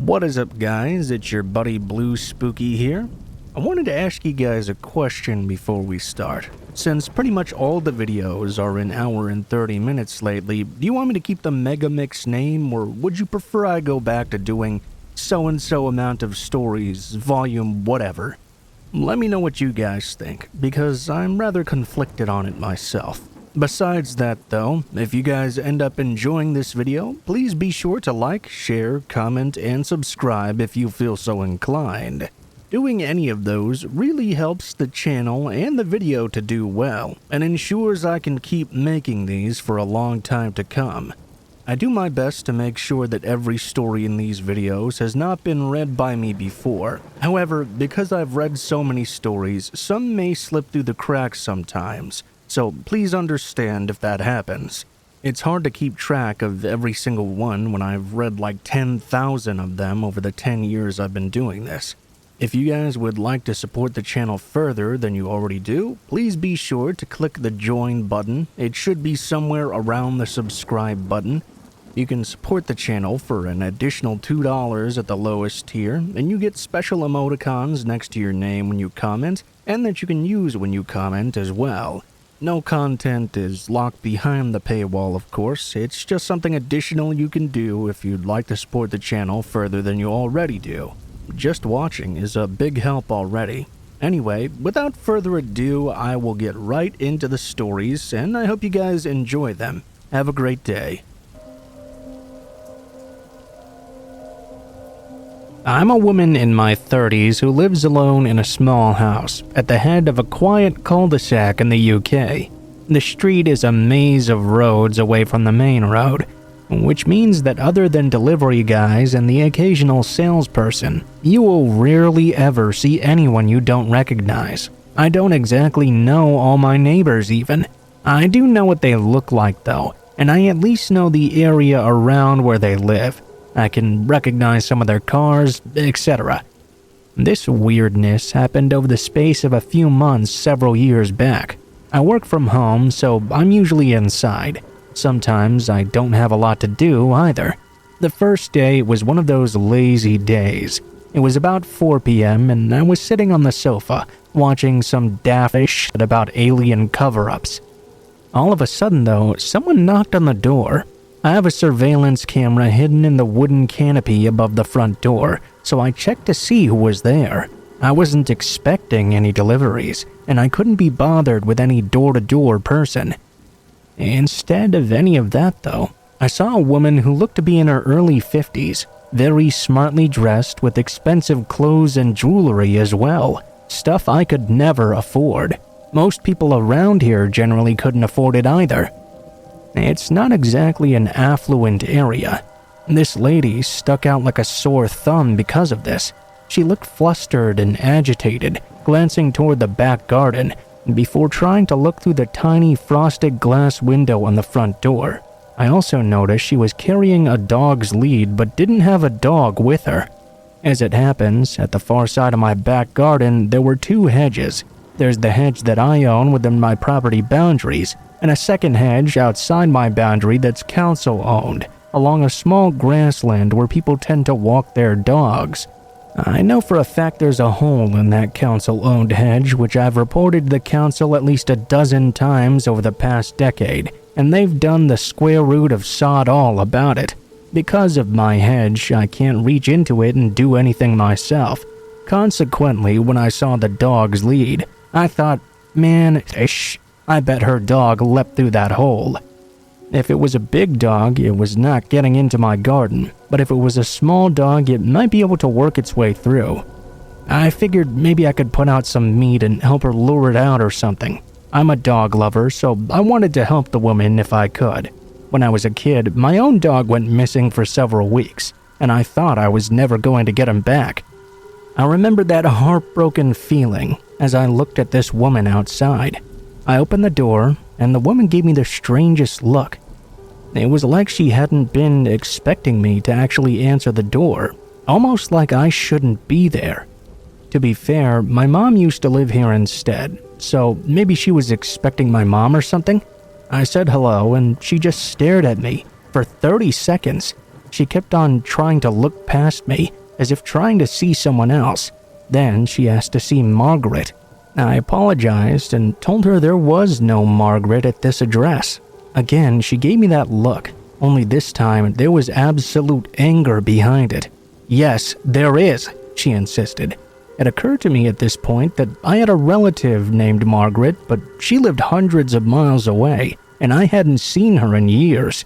What is up, guys? It's your buddy Blue Spooky here. I wanted to ask you guys a question before we start. Since pretty much all the videos are an hour and 30 minutes lately, do you want me to keep the Megamix name, or would you prefer I go back to doing so-and-so amount of stories, volume whatever? Let me know what you guys think, because I'm rather conflicted on it myself. Besides that though, if you guys end up enjoying this video, please be sure to like, share, comment, and subscribe if you feel so inclined. Doing any of those really helps the channel and the video to do well, and ensures I can keep making these for a long time to come. I do my best to make sure that every story in these videos has not been read by me before. However, because I've read so many stories, some may slip through the cracks sometimes. So please understand if that happens. It's hard to keep track of every single one when I've read like 10,000 of them over the 10 years I've been doing this. If you guys would like to support the channel further than you already do, please be sure to click the join button. It should be somewhere around the subscribe button. You can support the channel for an additional $2 at the lowest tier, and you get special emoticons next to your name when you comment, and that you can use when you comment as well. No content is locked behind the paywall, of course. It's just something additional you can do if you'd like to support the channel further than you already do. Just watching is a big help already. Anyway, without further ado, I will get right into the stories, and I hope you guys enjoy them. Have a great day. I'm a woman in my 30s who lives alone in a small house at the head of a quiet cul-de-sac in the UK. The street is a maze of roads away from the main road, which means that other than delivery guys and the occasional salesperson, you will rarely ever see anyone you don't recognize. I don't exactly know all my neighbors even. I do know what they look like though, and I at least know the area around where they live. I can recognize some of their cars, etc. This weirdness happened over the space of a few months several years back. I work from home, so I'm usually inside. Sometimes I don't have a lot to do either. The first day was one of those lazy days. It was about 4 p.m. and I was sitting on the sofa, watching some daft shit about alien cover-ups. All of a sudden though, someone knocked on the door. I have a surveillance camera hidden in the wooden canopy above the front door, so I checked to see who was there. I wasn't expecting any deliveries, and I couldn't be bothered with any door-to-door person. Instead of any of that though, I saw a woman who looked to be in her early 50s, very smartly dressed with expensive clothes and jewelry as well, stuff I could never afford. Most people around here generally couldn't afford it either. It's not exactly an affluent area. This lady stuck out like a sore thumb because of this. She looked flustered and agitated, glancing toward the back garden, before trying to look through the tiny frosted glass window on the front door. I also noticed she was carrying a dog's lead but didn't have a dog with her. As it happens, at the far side of my back garden, there were 2 hedges. There's the hedge that I own within my property boundaries, and a second hedge outside my boundary that's council-owned, along a small grassland where people tend to walk their dogs. I know for a fact there's a hole in that council-owned hedge, which I've reported to the council at least a dozen times over the past decade, and they've done the square root of sod all about it. Because of my hedge, I can't reach into it and do anything myself. Consequently, when I saw the dog's lead, I thought, man, I bet her dog leapt through that hole. If it was a big dog, it was not getting into my garden, but if it was a small dog, it might be able to work its way through. I figured maybe I could put out some meat and help her lure it out or something. I'm a dog lover, so I wanted to help the woman if I could. When I was a kid, my own dog went missing for several weeks, and I thought I was never going to get him back. I remember that heartbroken feeling as I looked at this woman outside. I opened the door, and the woman gave me the strangest look. It was like she hadn't been expecting me to actually answer the door, almost like I shouldn't be there. To be fair, my mom used to live here instead, so maybe she was expecting my mom or something. I said hello, and she just stared at me for 30 seconds. She kept on trying to look past me, as if trying to see someone else. Then she asked to see Margaret. I apologized and told her there was no Margaret at this address. Again, she gave me that look, only this time there was absolute anger behind it. "Yes, there is," she insisted. It occurred to me at this point that I had a relative named Margaret, but she lived hundreds of miles away, and I hadn't seen her in years.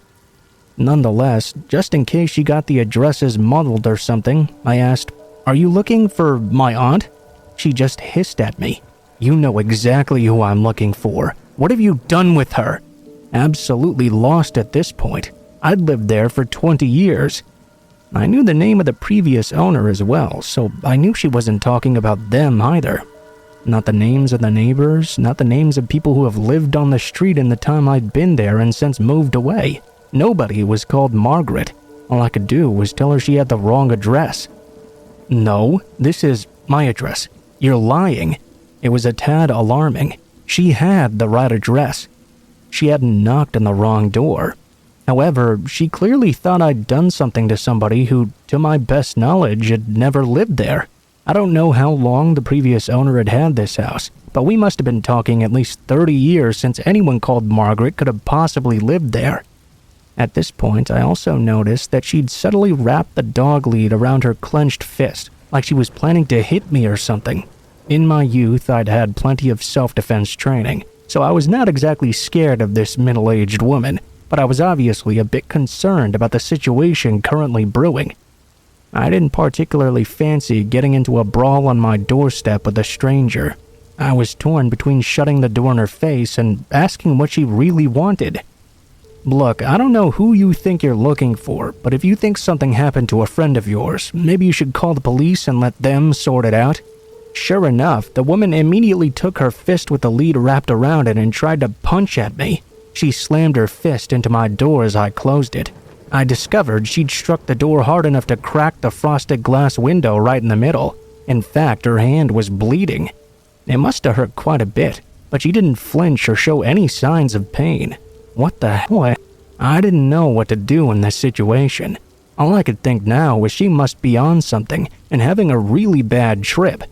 Nonetheless, just in case she got the addresses muddled or something, I asked, "Are you looking for my aunt?" She just hissed at me. "You know exactly who I'm looking for. What have you done with her?" Absolutely lost at this point. I'd lived there for 20 years. I knew the name of the previous owner as well, so I knew she wasn't talking about them either. Not the names of the neighbors, not the names of people who have lived on the street in the time I'd been there and since moved away. Nobody was called Margaret. All I could do was tell her she had the wrong address. "No, this is my address. You're lying." It was a tad alarming. She had the right address. She hadn't knocked on the wrong door. However, she clearly thought I'd done something to somebody who, to my best knowledge, had never lived there. I don't know how long the previous owner had had this house, but we must have been talking at least 30 years since anyone called Margaret could have possibly lived there. At this point, I also noticed that she'd subtly wrapped the dog lead around her clenched fist, like she was planning to hit me or something. In my youth, I'd had plenty of self-defense training, so I was not exactly scared of this middle-aged woman, but I was obviously a bit concerned about the situation currently brewing. I didn't particularly fancy getting into a brawl on my doorstep with a stranger. I was torn between shutting the door in her face and asking what she really wanted. "Look, I don't know who you think you're looking for, but if you think something happened to a friend of yours, maybe you should call the police and let them sort it out." Sure enough, the woman immediately took her fist with the lead wrapped around it and tried to punch at me. She slammed her fist into my door as I closed it. I discovered she'd struck the door hard enough to crack the frosted glass window right in the middle. In fact, her hand was bleeding. It must have hurt quite a bit, but she didn't flinch or show any signs of pain. What the hell? I didn't know what to do in this situation. All I could think now was she must be on something and having a really bad trip.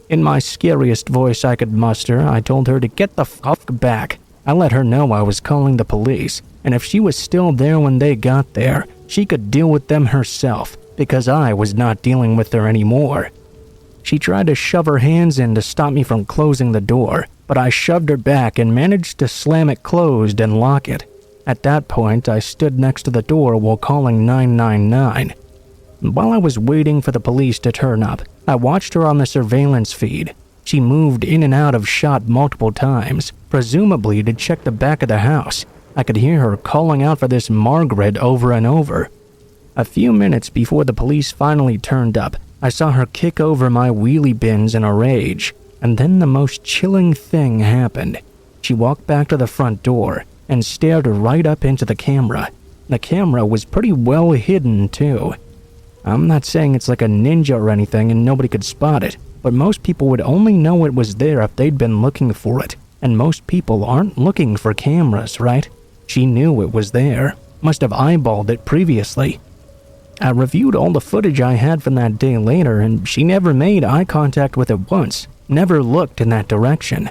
In my scariest voice I could muster, I told her to get the fuck back. I let her know I was calling the police, and if she was still there when they got there, she could deal with them herself, because I was not dealing with her anymore. She tried to shove her hands in to stop me from closing the door, but I shoved her back and managed to slam it closed and lock it. At that point, I stood next to the door while calling 999. While I was waiting for the police to turn up, I watched her on the surveillance feed. She moved in and out of shot multiple times, presumably to check the back of the house. I could hear her calling out for this Margaret over and over. A few minutes before the police finally turned up, I saw her kick over my wheelie bins in a rage, and then the most chilling thing happened. She walked back to the front door and stared right up into the camera. The camera was pretty well hidden too. I'm not saying it's like a ninja or anything and nobody could spot it, but most people would only know it was there if they'd been looking for it, and most people aren't looking for cameras, right? She knew it was there, must have eyeballed it previously. I reviewed all the footage I had from that day later, and she never made eye contact with it once, never looked in that direction.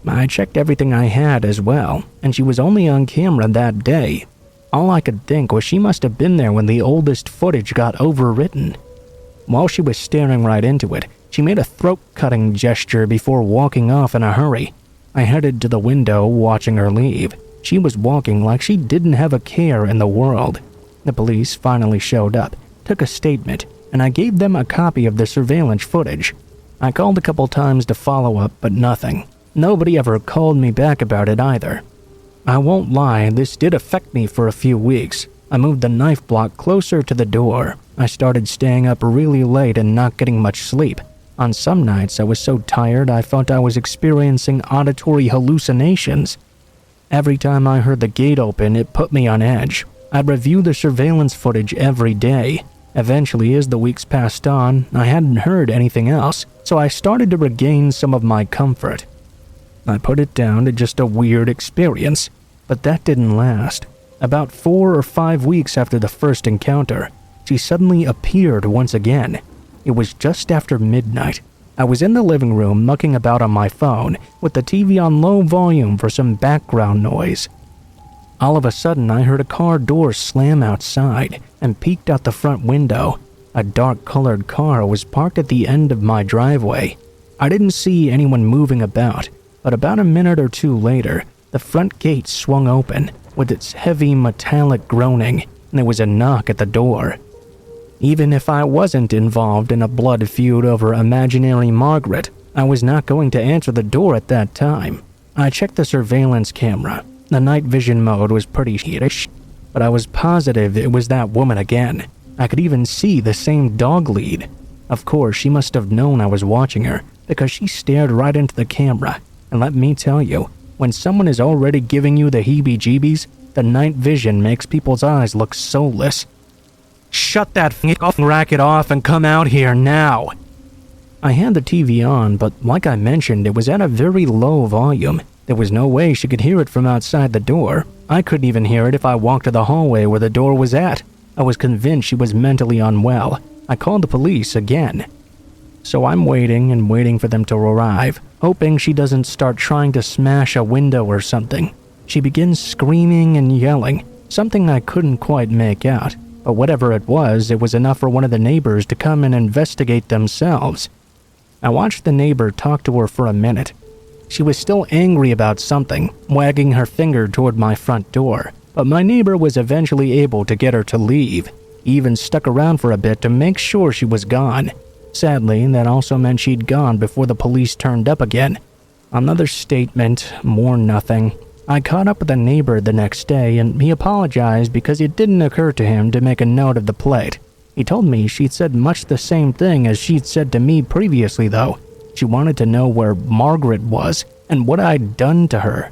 I checked everything I had as well, and she was only on camera that day. All I could think was she must have been there when the oldest footage got overwritten. While she was staring right into it, she made a throat-cutting gesture before walking off in a hurry. I headed to the window, watching her leave. She was walking like she didn't have a care in the world. The police finally showed up, took a statement, and I gave them a copy of the surveillance footage. I called a couple times to follow up, but nothing. Nobody ever called me back about it either. I won't lie, this did affect me for a few weeks. I moved the knife block closer to the door. I started staying up really late and not getting much sleep. On some nights, I was so tired I felt I was experiencing auditory hallucinations. Every time I heard the gate open, it put me on edge. I'd review the surveillance footage every day. Eventually, as the weeks passed on, I hadn't heard anything else, so I started to regain some of my comfort. I put it down to just a weird experience, but that didn't last. About 4 or 5 weeks after the first encounter, she suddenly appeared once again. It was just after midnight. I was in the living room mucking about on my phone with the TV on low volume for some background noise. All of a sudden, I heard a car door slam outside and peeked out the front window. A dark-colored car was parked at the end of my driveway. I didn't see anyone moving about, but about a minute or two later, the front gate swung open with its heavy metallic groaning, and there was a knock at the door. Even if I wasn't involved in a blood feud over imaginary Margaret, I was not going to answer the door at that time. I checked the surveillance camera. The night vision mode was pretty shittish, but I was positive it was that woman again. I could even see the same dog lead. Of course, she must have known I was watching her, because she stared right into the camera. And let me tell you, when someone is already giving you the heebie-jeebies, the night vision makes people's eyes look soulless. "Shut that f***ing racket off and come out here now!" I had the TV on, but like I mentioned, it was at a very low volume. There was no way she could hear it from outside the door. I couldn't even hear it if I walked to the hallway where the door was at. I was convinced she was mentally unwell. I called the police again. So I'm waiting and waiting for them to arrive, hoping she doesn't start trying to smash a window or something. She begins screaming and yelling, something I couldn't quite make out. But whatever it was enough for one of the neighbors to come and investigate themselves. I watched the neighbor talk to her for a minute. She was still angry about something, wagging her finger toward my front door, but my neighbor was eventually able to get her to leave. He even stuck around for a bit to make sure she was gone. Sadly, that also meant she'd gone before the police turned up again. Another statement, more nothing. I caught up with a neighbor the next day, and he apologized because it didn't occur to him to make a note of the plate. He told me she'd said much the same thing as she'd said to me previously, though. She wanted to know where Margaret was and what I'd done to her.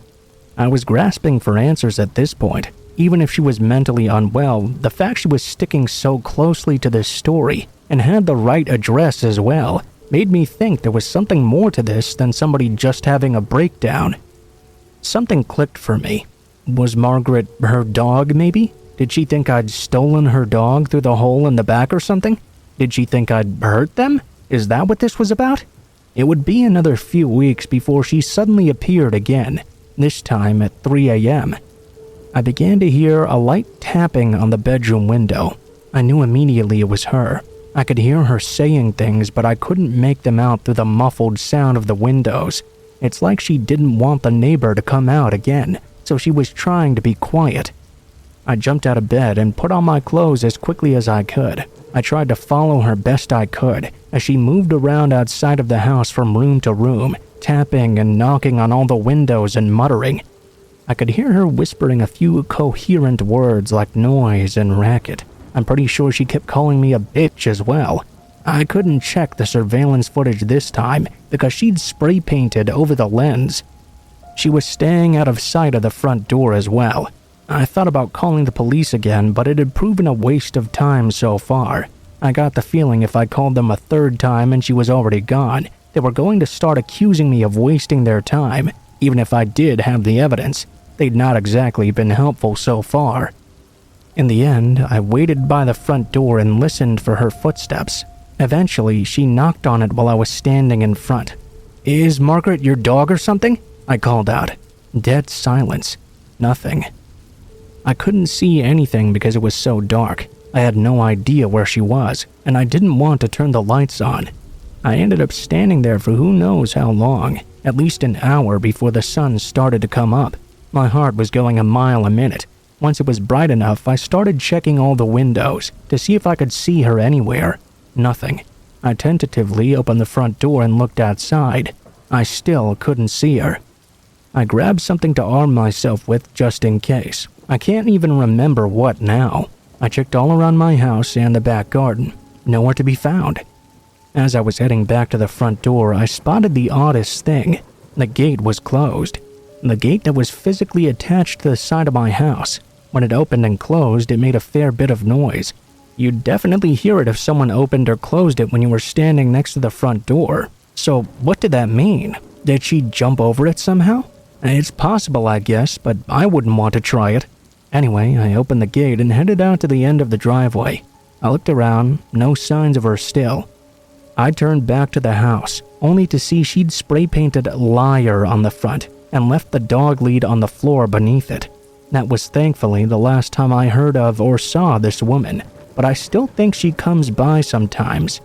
I was grasping for answers at this point. Even if she was mentally unwell, the fact she was sticking so closely to this story and had the right address as well made me think there was something more to this than somebody just having a breakdown. Something clicked for me. Was Margaret her dog, maybe? Did she think I'd stolen her dog through the hole in the back or something? Did she think I'd hurt them? Is that what this was about? It would be another few weeks before she suddenly appeared again, this time at 3 a.m. I began to hear a light tapping on the bedroom window. I knew immediately it was her. I could hear her saying things, but I couldn't make them out through the muffled sound of the windows. It's like she didn't want the neighbor to come out again, so she was trying to be quiet. I jumped out of bed and put on my clothes as quickly as I could. I tried to follow her best I could as she moved around outside of the house from room to room, tapping and knocking on all the windows and muttering. I could hear her whispering a few coherent words like noise and racket. I'm pretty sure she kept calling me a bitch as well. I couldn't check the surveillance footage this time because she'd spray painted over the lens. She was staying out of sight of the front door as well. I thought about calling the police again, but it had proven a waste of time so far. I got the feeling if I called them a third time and she was already gone, they were going to start accusing me of wasting their time. Even if I did have the evidence, they'd not exactly been helpful so far. In the end, I waited by the front door and listened for her footsteps. Eventually, she knocked on it while I was standing in front. "Is Margaret your dog or something?" I called out. Dead silence. Nothing. I couldn't see anything because it was so dark. I had no idea where she was, and I didn't want to turn the lights on. I ended up standing there for who knows how long, at least an hour before the sun started to come up. My heart was going a mile a minute. Once it was bright enough, I started checking all the windows to see if I could see her anywhere. Nothing. I tentatively opened the front door and looked outside. I still couldn't see her. I grabbed something to arm myself with just in case. I can't even remember what now. I checked all around my house and the back garden. Nowhere to be found. As I was heading back to the front door, I spotted the oddest thing. The gate was closed. The gate that was physically attached to the side of my house. When it opened and closed, it made a fair bit of noise. You'd definitely hear it if someone opened or closed it when you were standing next to the front door. So what did that mean? Did she jump over it somehow? It's possible, I guess, but I wouldn't want to try it. Anyway, I opened the gate and headed out to the end of the driveway. I looked around, no signs of her still. I turned back to the house, only to see she'd spray-painted "liar" on the front and left the dog lead on the floor beneath it. That was thankfully the last time I heard of or saw this woman, but I still think she comes by sometimes.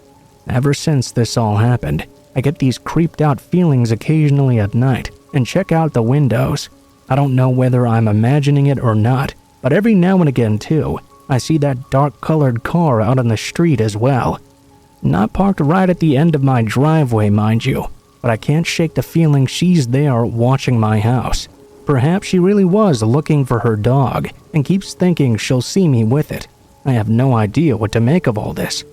Ever since this all happened, I get these creeped out feelings occasionally at night and check out the windows. I don't know whether I'm imagining it or not, but every now and again too, I see that dark-colored car out on the street as well. Not parked right at the end of my driveway, mind you, but I can't shake the feeling she's there watching my house. Perhaps she really was looking for her dog and keeps thinking she'll see me with it. I have no idea what to make of all this.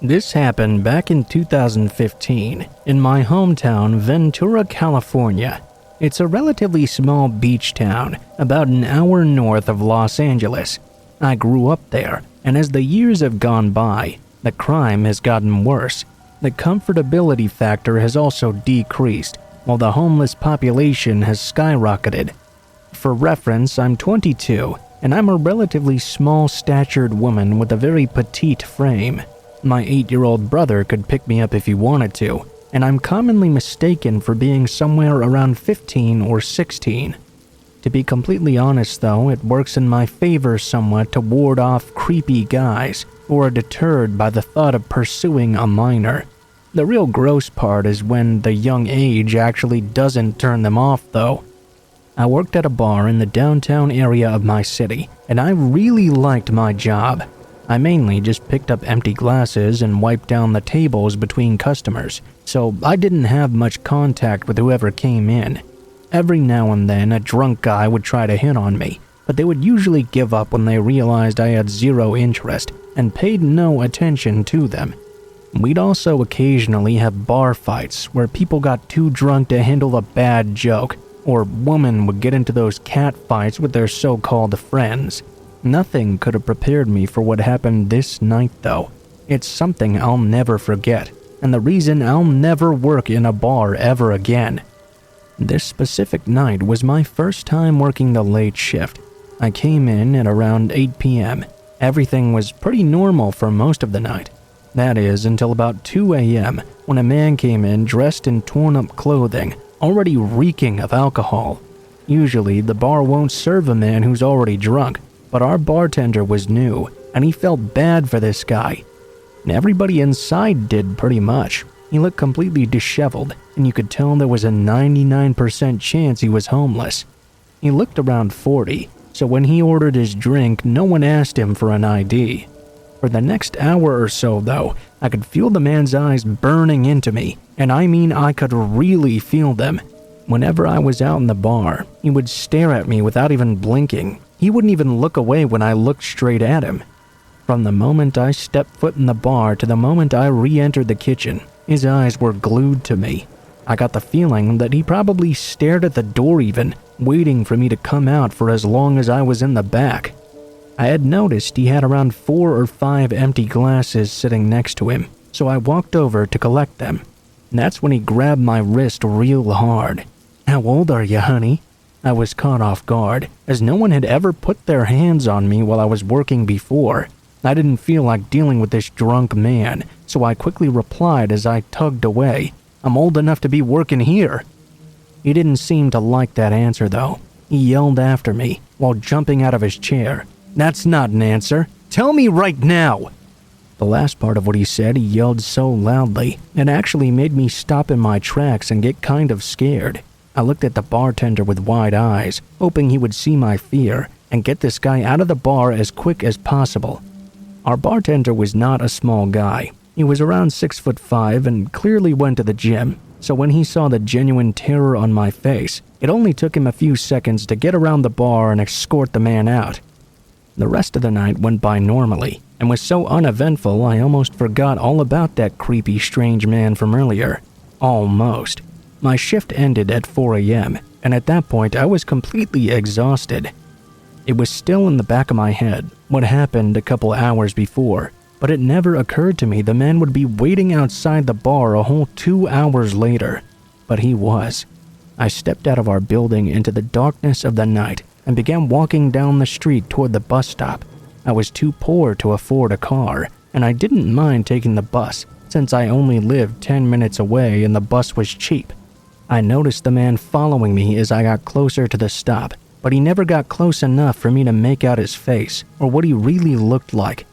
This happened back in 2015 in my hometown, Ventura, California. It's a relatively small beach town, about an hour north of Los Angeles. I grew up there, and as the years have gone by, the crime has gotten worse. The comfortability factor has also decreased, while the homeless population has skyrocketed. For reference, I'm 22, and I'm a relatively small-statured woman with a very petite frame. My 8-year-old brother could pick me up if he wanted to, and I'm commonly mistaken for being somewhere around 15 or 16. To be completely honest though, it works in my favor somewhat to ward off creepy guys who are deterred by the thought of pursuing a minor. The real gross part is when the young age actually doesn't turn them off though. I worked at a bar in the downtown area of my city, and I really liked my job. I mainly just picked up empty glasses and wiped down the tables between customers, so I didn't have much contact with whoever came in. Every now and then, a drunk guy would try to hit on me, but they would usually give up when they realized I had zero interest and paid no attention to them. We'd also occasionally have bar fights where people got too drunk to handle a bad joke, or women would get into those cat fights with their so-called friends. Nothing could have prepared me for what happened this night though. It's something I'll never forget, and the reason I'll never work in a bar ever again. This specific night was my first time working the late shift. I came in at around 8 p.m. Everything was pretty normal for most of the night. That is, until about 2 a.m. when a man came in dressed in torn-up clothing, already reeking of alcohol. Usually, the bar won't serve a man who's already drunk, but our bartender was new, and he felt bad for this guy. Everybody inside did pretty much. He looked completely disheveled, and you could tell there was a 99% chance he was homeless. He looked around 40, so when he ordered his drink, no one asked him for an ID. For the next hour or so, though, I could feel the man's eyes burning into me, and I mean I could really feel them. Whenever I was out in the bar, he would stare at me without even blinking. He wouldn't even look away when I looked straight at him. From the moment I stepped foot in the bar to the moment I re-entered the kitchen, his eyes were glued to me. I got the feeling that he probably stared at the door even, waiting for me to come out for as long as I was in the back. I had noticed he had around 4 or 5 empty glasses sitting next to him, so I walked over to collect them. That's when he grabbed my wrist real hard. "How old are you, honey?" I was caught off guard, as no one had ever put their hands on me while I was working before. I didn't feel like dealing with this drunk man, so I quickly replied as I tugged away, "I'm old enough to be working here." He didn't seem to like that answer though. He yelled after me while jumping out of his chair, "That's not an answer. Tell me right now." The last part of what he said he yelled so loudly, it actually made me stop in my tracks and get kind of scared. I looked at the bartender with wide eyes, hoping he would see my fear and get this guy out of the bar as quick as possible. Our bartender was not a small guy. He was around 6'5" and clearly went to the gym, so when he saw the genuine terror on my face, it only took him a few seconds to get around the bar and escort the man out. The rest of the night went by normally, and was so uneventful I almost forgot all about that creepy strange man from earlier. Almost. My shift ended at 4 a.m., and at that point I was completely exhausted. It was still in the back of my head what happened a couple hours before. but it never occurred to me the man would be waiting outside the bar a whole 2 hours later. But he was. I stepped out of our building into the darkness of the night and began walking down the street toward the bus stop. I was too poor to afford a car, and I didn't mind taking the bus since I only lived 10 minutes away and the bus was cheap. I noticed the man following me as I got closer to the stop, but he never got close enough for me to make out his face or what he really looked like.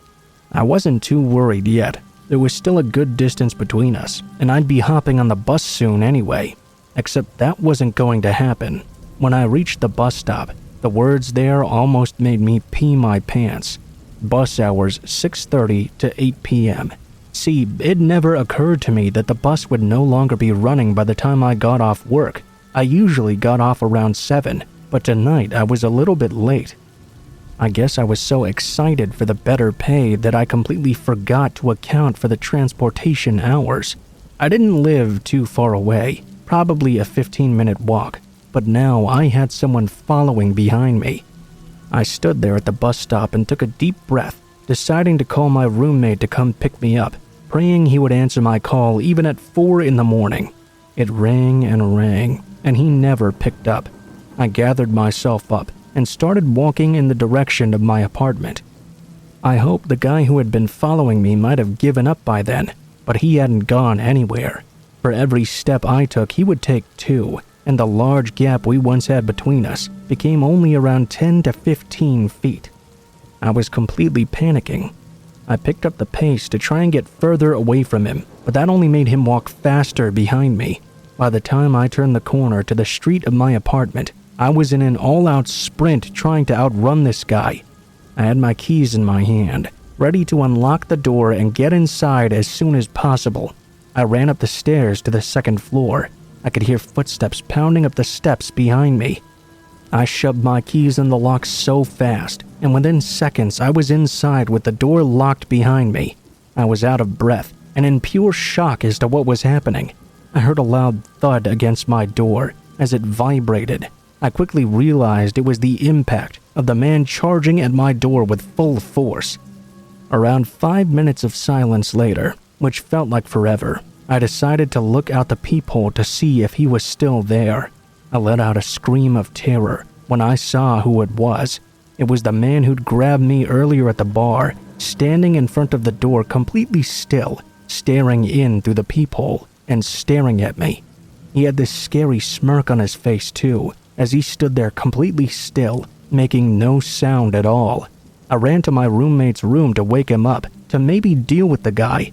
I wasn't too worried yet. There was still a good distance between us, and I'd be hopping on the bus soon anyway. Except that wasn't going to happen. When I reached the bus stop, the words there almost made me pee my pants. Bus hours 6:30 to 8 p.m. See, it never occurred to me that the bus would no longer be running by the time I got off work. I usually got off around 7, but tonight I was a little bit late. I guess I was so excited for the better pay that I completely forgot to account for the transportation hours. I didn't live too far away, probably a 15-minute walk, but now I had someone following behind me. I stood there at the bus stop and took a deep breath, deciding to call my roommate to come pick me up, praying he would answer my call even at 4 in the morning. It rang, and he never picked up. I gathered myself up and started walking in the direction of my apartment. I hoped the guy who had been following me might have given up by then, but he hadn't gone anywhere. For every step I took, he would take 2, and the large gap we once had between us became only around 10 to 15 feet. I was completely panicking. I picked up the pace to try and get further away from him, but that only made him walk faster behind me. By the time I turned the corner to the street of my apartment, I was in an all-out sprint trying to outrun this guy. I had my keys in my hand, ready to unlock the door and get inside as soon as possible. I ran up the stairs to the second floor. I could hear footsteps pounding up the steps behind me. I shoved my keys in the lock so fast, and within seconds I was inside with the door locked behind me. I was out of breath and in pure shock as to what was happening. I heard a loud thud against my door as it vibrated. I quickly realized it was the impact of the man charging at my door with full force. Around 5 minutes of silence later, which felt like forever, I decided to look out the peephole to see if he was still there. I let out a scream of terror when I saw who it was. It was the man who'd grabbed me earlier at the bar, standing in front of the door completely still, staring in through the peephole and staring at me. He had this scary smirk on his face too, as he stood there completely still, making no sound at all. I ran to my roommate's room to wake him up, to maybe deal with the guy,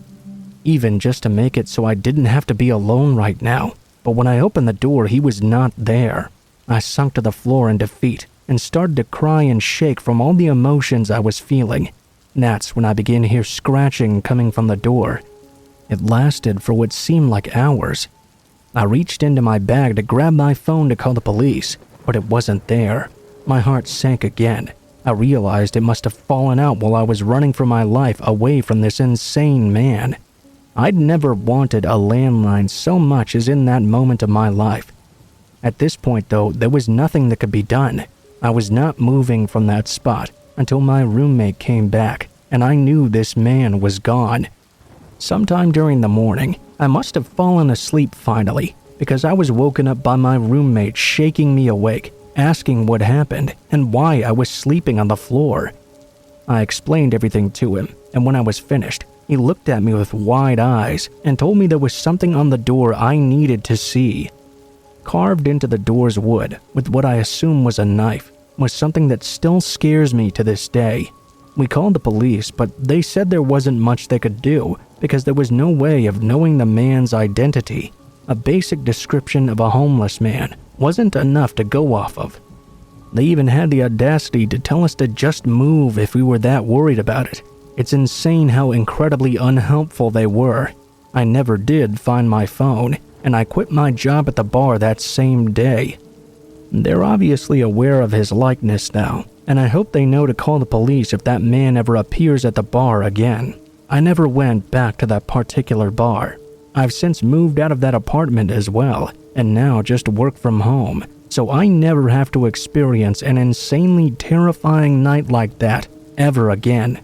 even just to make it so I didn't have to be alone right now. But when I opened the door, he was not there. I sunk to the floor in defeat and started to cry and shake from all the emotions I was feeling. That's when I began to hear scratching coming from the door. It lasted for what seemed like hours. I reached into my bag to grab my phone to call the police, but it wasn't there. My heart sank again. I realized it must have fallen out while I was running for my life away from this insane man. I'd never wanted a landline so much as in that moment of my life. At this point, though, there was nothing that could be done. I was not moving from that spot until my roommate came back, and I knew this man was gone. Sometime during the morning, I must have fallen asleep finally, because I was woken up by my roommate shaking me awake, asking what happened and why I was sleeping on the floor. I explained everything to him, and when I was finished, he looked at me with wide eyes and told me there was something on the door I needed to see. Carved into the door's wood, with what I assume was a knife, was something that still scares me to this day. We called the police, but they said there wasn't much they could do because there was no way of knowing the man's identity. A basic description of a homeless man wasn't enough to go off of. They even had the audacity to tell us to just move if we were that worried about it. It's insane how incredibly unhelpful they were. I never did find my phone, and I quit my job at the bar that same day. They're obviously aware of his likeness now, and I hope they know to call the police if that man ever appears at the bar again. I never went back to that particular bar. I've since moved out of that apartment as well, and now just work from home, so I never have to experience an insanely terrifying night like that ever again.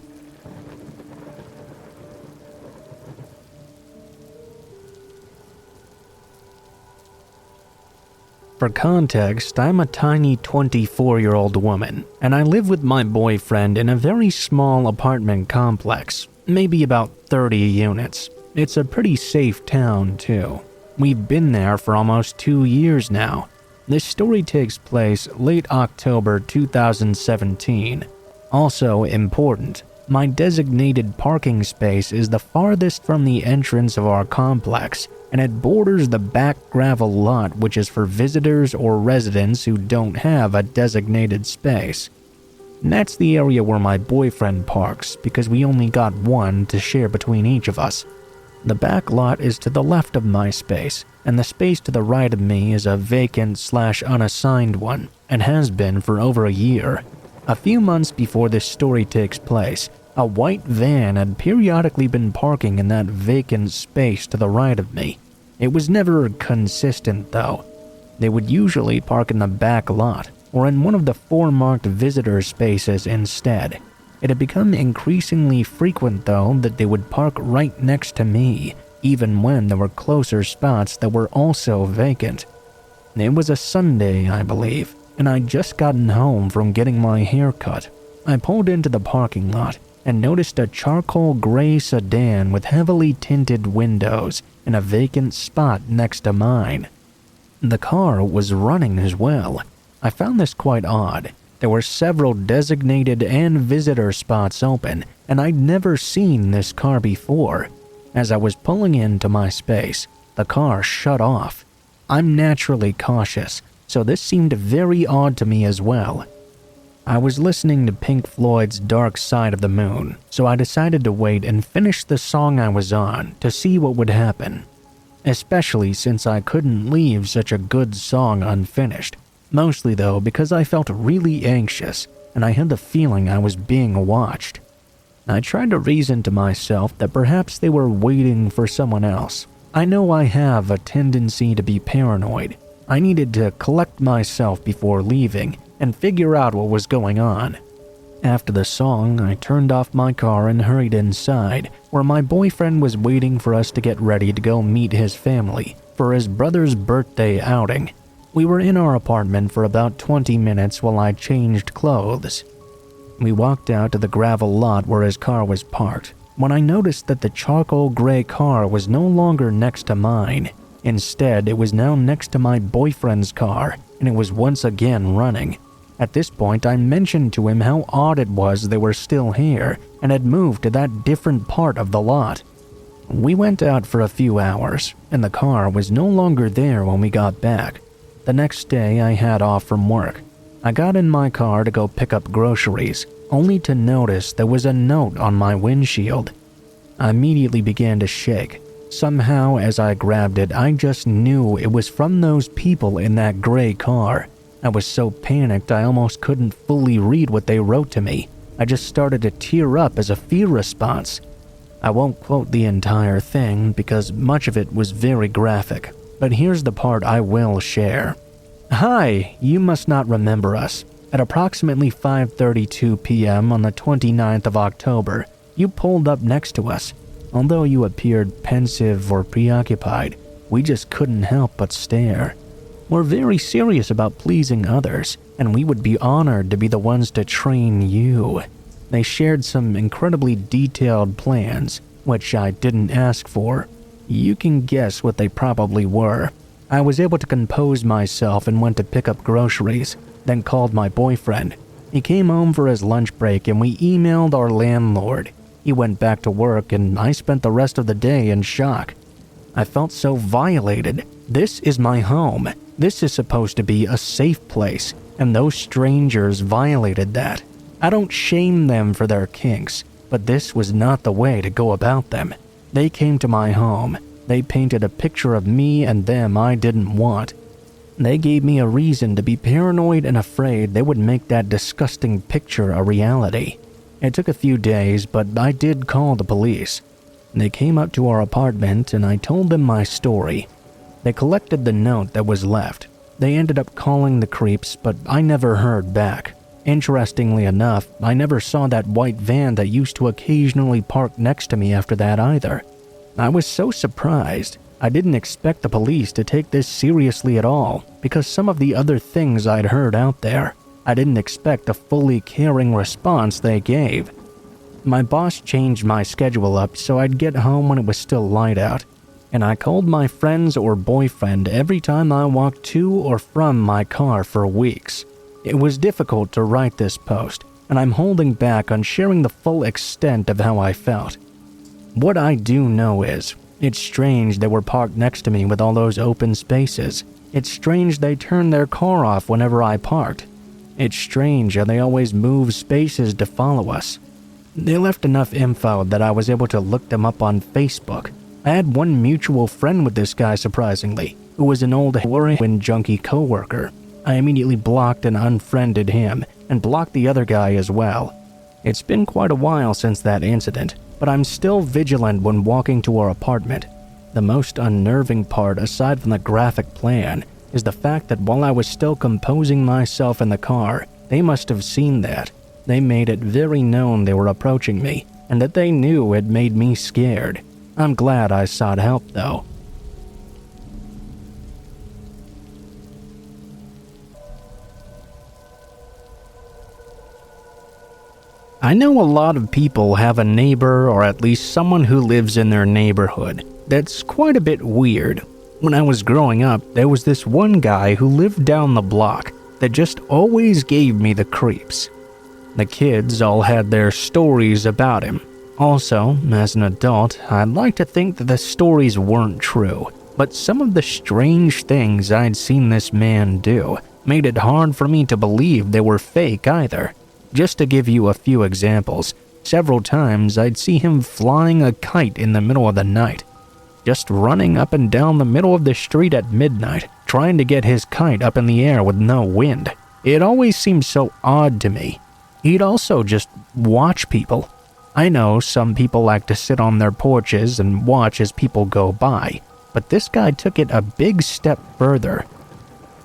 For context, I'm a tiny 24-year-old woman, and I live with my boyfriend in a very small apartment complex, maybe about 30 units. It's a pretty safe town, too. We've been there for almost 2 years now. This story takes place late October 2017. Also important, my designated parking space is the farthest from the entrance of our complex, and it borders the back gravel lot, which is for visitors or residents who don't have a designated space. And that's the area where my boyfriend parks, because we only got one to share between each of us. The back lot is to the left of my space, and the space to the right of me is a vacant/unassigned one, and has been for over a year. A few months before this story takes place, a white van had periodically been parking in that vacant space to the right of me. It was never consistent, though. They would usually park in the back lot, or in one of the 4 marked visitor spaces instead. It had become increasingly frequent, though, that they would park right next to me, even when there were closer spots that were also vacant. It was a Sunday, I believe, and I'd just gotten home from getting my hair cut. I pulled into the parking lot and noticed a charcoal gray sedan with heavily tinted windows in a vacant spot next to mine. The car was running as well. I found this quite odd. There were several designated and visitor spots open, and I'd never seen this car before. As I was pulling into my space, the car shut off. I'm naturally cautious, so this seemed very odd to me as well. I was listening to Pink Floyd's Dark Side of the Moon, so I decided to wait and finish the song I was on to see what would happen. Especially since I couldn't leave such a good song unfinished. Mostly though because I felt really anxious and I had the feeling I was being watched. I tried to reason to myself that perhaps they were waiting for someone else. I know I have a tendency to be paranoid. I needed to collect myself before leaving and figure out what was going on. After the song, I turned off my car and hurried inside, where my boyfriend was waiting for us to get ready to go meet his family for his brother's birthday outing. We were in our apartment for about 20 minutes while I changed clothes. We walked out to the gravel lot where his car was parked, when I noticed that the charcoal gray car was no longer next to mine. Instead, it was now next to my boyfriend's car, and it was once again running. At this point, I mentioned to him how odd it was they were still here and had moved to that different part of the lot. We went out for a few hours, and the car was no longer there when we got back. The next day, I had off from work. I got in my car to go pick up groceries, only to notice there was a note on my windshield. I immediately began to shake. Somehow, as I grabbed it, I just knew it was from those people in that gray car. I was so panicked I almost couldn't fully read what they wrote to me. I just started to tear up as a fear response. I won't quote the entire thing because much of it was very graphic, but here's the part I will share. Hi, you must not remember us. At approximately 5:32 p.m. on the 29th of October, you pulled up next to us. Although you appeared pensive or preoccupied, we just couldn't help but stare. We're very serious about pleasing others, and we would be honored to be the ones to train you. They shared some incredibly detailed plans, which I didn't ask for. You can guess what they probably were. I was able to compose myself and went to pick up groceries, then called my boyfriend. He came home for his lunch break and we emailed our landlord. He went back to work and I spent the rest of the day in shock. I felt so violated. This is my home. This is supposed to be a safe place, and those strangers violated that. I don't shame them for their kinks, but this was not the way to go about them. They came to my home. They painted a picture of me and them I didn't want. They gave me a reason to be paranoid and afraid they would make that disgusting picture a reality. It took a few days, but I did call the police. They came up to our apartment and I told them my story. They collected the note that was left. They ended up calling the creeps, but I never heard back. Interestingly enough, I never saw that white van that used to occasionally park next to me after that either. I was so surprised. I didn't expect the police to take this seriously at all because some of the other things I'd heard out there. I didn't expect the fully caring response they gave. My boss changed my schedule up so I'd get home when it was still light out, and I called my friends or boyfriend every time I walked to or from my car for weeks. It was difficult to write this post, and I'm holding back on sharing the full extent of how I felt. What I do know is, it's strange they were parked next to me with all those open spaces. It's strange they turned their car off whenever I parked. It's strange how they always move spaces to follow us. They left enough info that I was able to look them up on Facebook. I had one mutual friend with this guy, surprisingly, who was an old heroin junkie coworker. I immediately blocked and unfriended him, and blocked the other guy as well. It's been quite a while since that incident, but I'm still vigilant when walking to our apartment. The most unnerving part, aside from the graphic plan, is the fact that while I was still composing myself in the car, they must have seen that. They made it very known they were approaching me, and that they knew it made me scared. I'm glad I sought help, though. I know a lot of people have a neighbor, or at least someone who lives in their neighborhood, that's quite a bit weird. When I was growing up, there was this one guy who lived down the block that just always gave me the creeps. The kids all had their stories about him. Also, as an adult, I'd like to think that the stories weren't true, but some of the strange things I'd seen this man do made it hard for me to believe they were fake either. Just to give you a few examples, several times I'd see him flying a kite in the middle of the night, just running up and down the middle of the street at midnight, trying to get his kite up in the air with no wind. It always seemed so odd to me. He'd also just watch people. I know some people like to sit on their porches and watch as people go by, but this guy took it a big step further.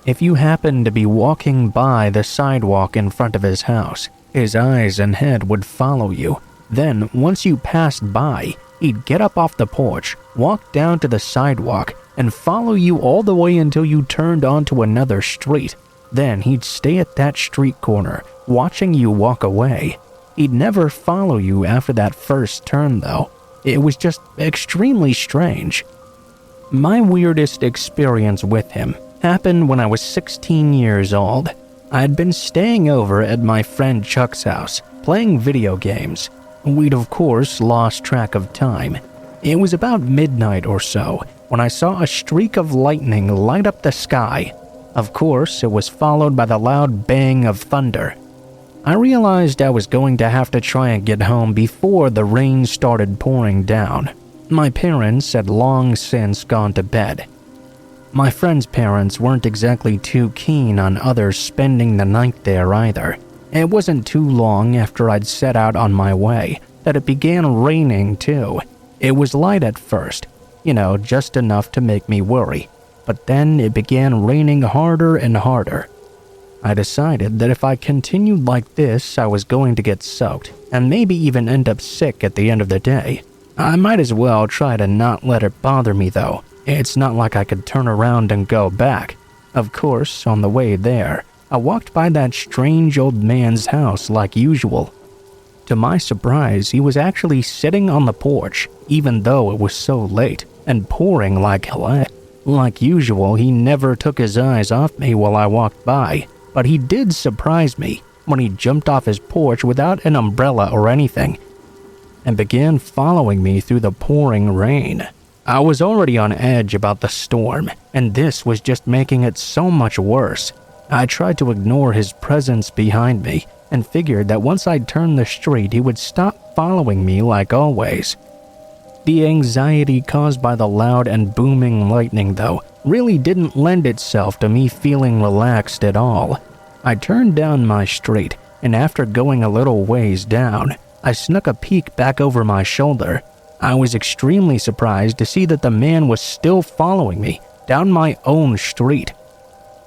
If you happened to be walking by the sidewalk in front of his house, his eyes and head would follow you. Then, once you passed by, he'd get up off the porch, walk down to the sidewalk, and follow you all the way until you turned onto another street. Then he'd stay at that street corner, watching you walk away. He'd never follow you after that first turn, though. It was just extremely strange. My weirdest experience with him happened when I was 16 years old. I had been staying over at my friend Chuck's house, playing video games. We'd of course lost track of time. It was about midnight or so when I saw a streak of lightning light up the sky. Of course, it was followed by the loud bang of thunder. I realized I was going to have to try and get home before the rain started pouring down. My parents had long since gone to bed. My friend's parents weren't exactly too keen on others spending the night there either. It wasn't too long after I'd set out on my way that it began raining too. It was light at first, just enough to make me worry. But then it began raining harder and harder. I decided that if I continued like this, I was going to get soaked and maybe even end up sick at the end of the day. I might as well try to not let it bother me though. It's not like I could turn around and go back. Of course, on the way there, I walked by that strange old man's house like usual. To my surprise, he was actually sitting on the porch, even though it was so late, and pouring like hell. Like usual, he never took his eyes off me while I walked by, but he did surprise me when he jumped off his porch without an umbrella or anything, and began following me through the pouring rain. I was already on edge about the storm, and this was just making it so much worse. I tried to ignore his presence behind me, and figured that once I turned the street he would stop following me like always. The anxiety caused by the loud and booming lightning, though, really didn't lend itself to me feeling relaxed at all. I turned down my street, and after going a little ways down, I snuck a peek back over my shoulder. I was extremely surprised to see that the man was still following me down my own street.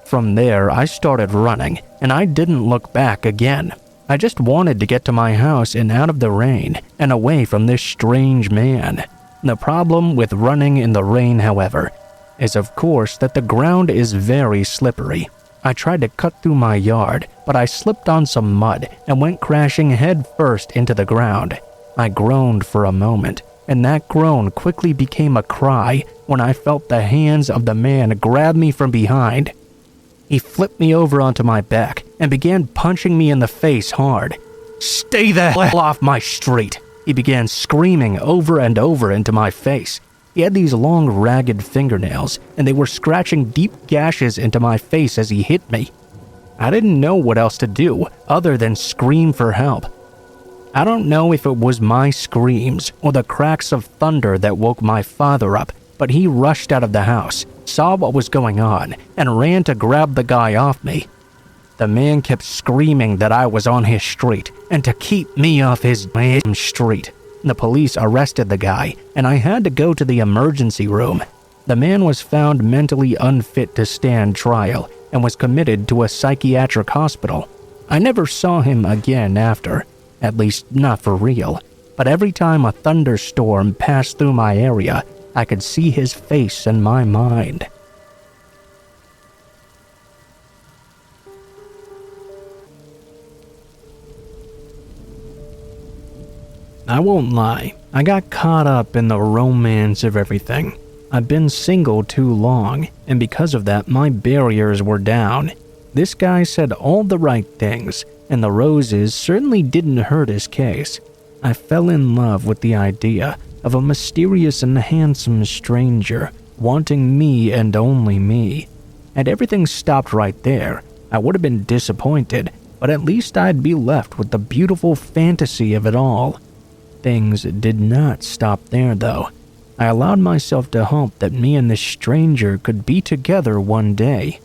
From there, I started running, and I didn't look back again. I just wanted to get to my house and out of the rain and away from this strange man. The problem with running in the rain, however, is of course that the ground is very slippery. I tried to cut through my yard, but I slipped on some mud and went crashing head first into the ground. I groaned for a moment, and that groan quickly became a cry when I felt the hands of the man grab me from behind. He flipped me over onto my back and began punching me in the face hard. "Stay the hell off my street!" He began screaming over and over into my face. He had these long, ragged fingernails, and they were scratching deep gashes into my face as he hit me. I didn't know what else to do other than scream for help. I don't know if it was my screams or the cracks of thunder that woke my father up, but he rushed out of the house, saw what was going on, and ran to grab the guy off me. The man kept screaming that I was on his street and to keep me off his damn street. The police arrested the guy, and I had to go to the emergency room. The man was found mentally unfit to stand trial and was committed to a psychiatric hospital. I never saw him again after, at least not for real, but every time a thunderstorm passed through my area, I could see his face in my mind. I won't lie, I got caught up in the romance of everything. I've been single too long, and because of that, my barriers were down. This guy said all the right things, and the roses certainly didn't hurt his case. I fell in love with the idea of a mysterious and handsome stranger wanting me and only me. Had everything stopped right there, I would have been disappointed, but at least I'd be left with the beautiful fantasy of it all. Things did not stop there, though. I allowed myself to hope that me and this stranger could be together one day.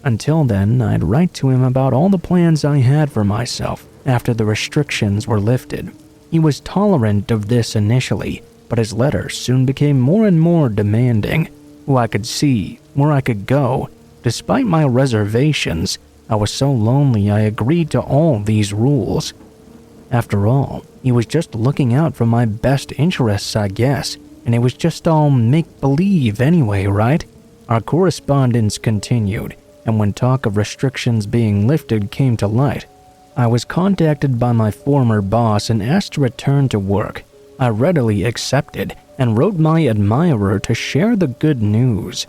Until then, I'd write to him about all the plans I had for myself after the restrictions were lifted. He was tolerant of this initially, but his letters soon became more and more demanding. Who I could see, where I could go. Despite my reservations, I was so lonely I agreed to all these rules. After all, he was just looking out for my best interests, I guess, and it was just all make-believe anyway, right? Our correspondence continued, and when talk of restrictions being lifted came to light, I was contacted by my former boss and asked to return to work. I readily accepted and wrote my admirer to share the good news.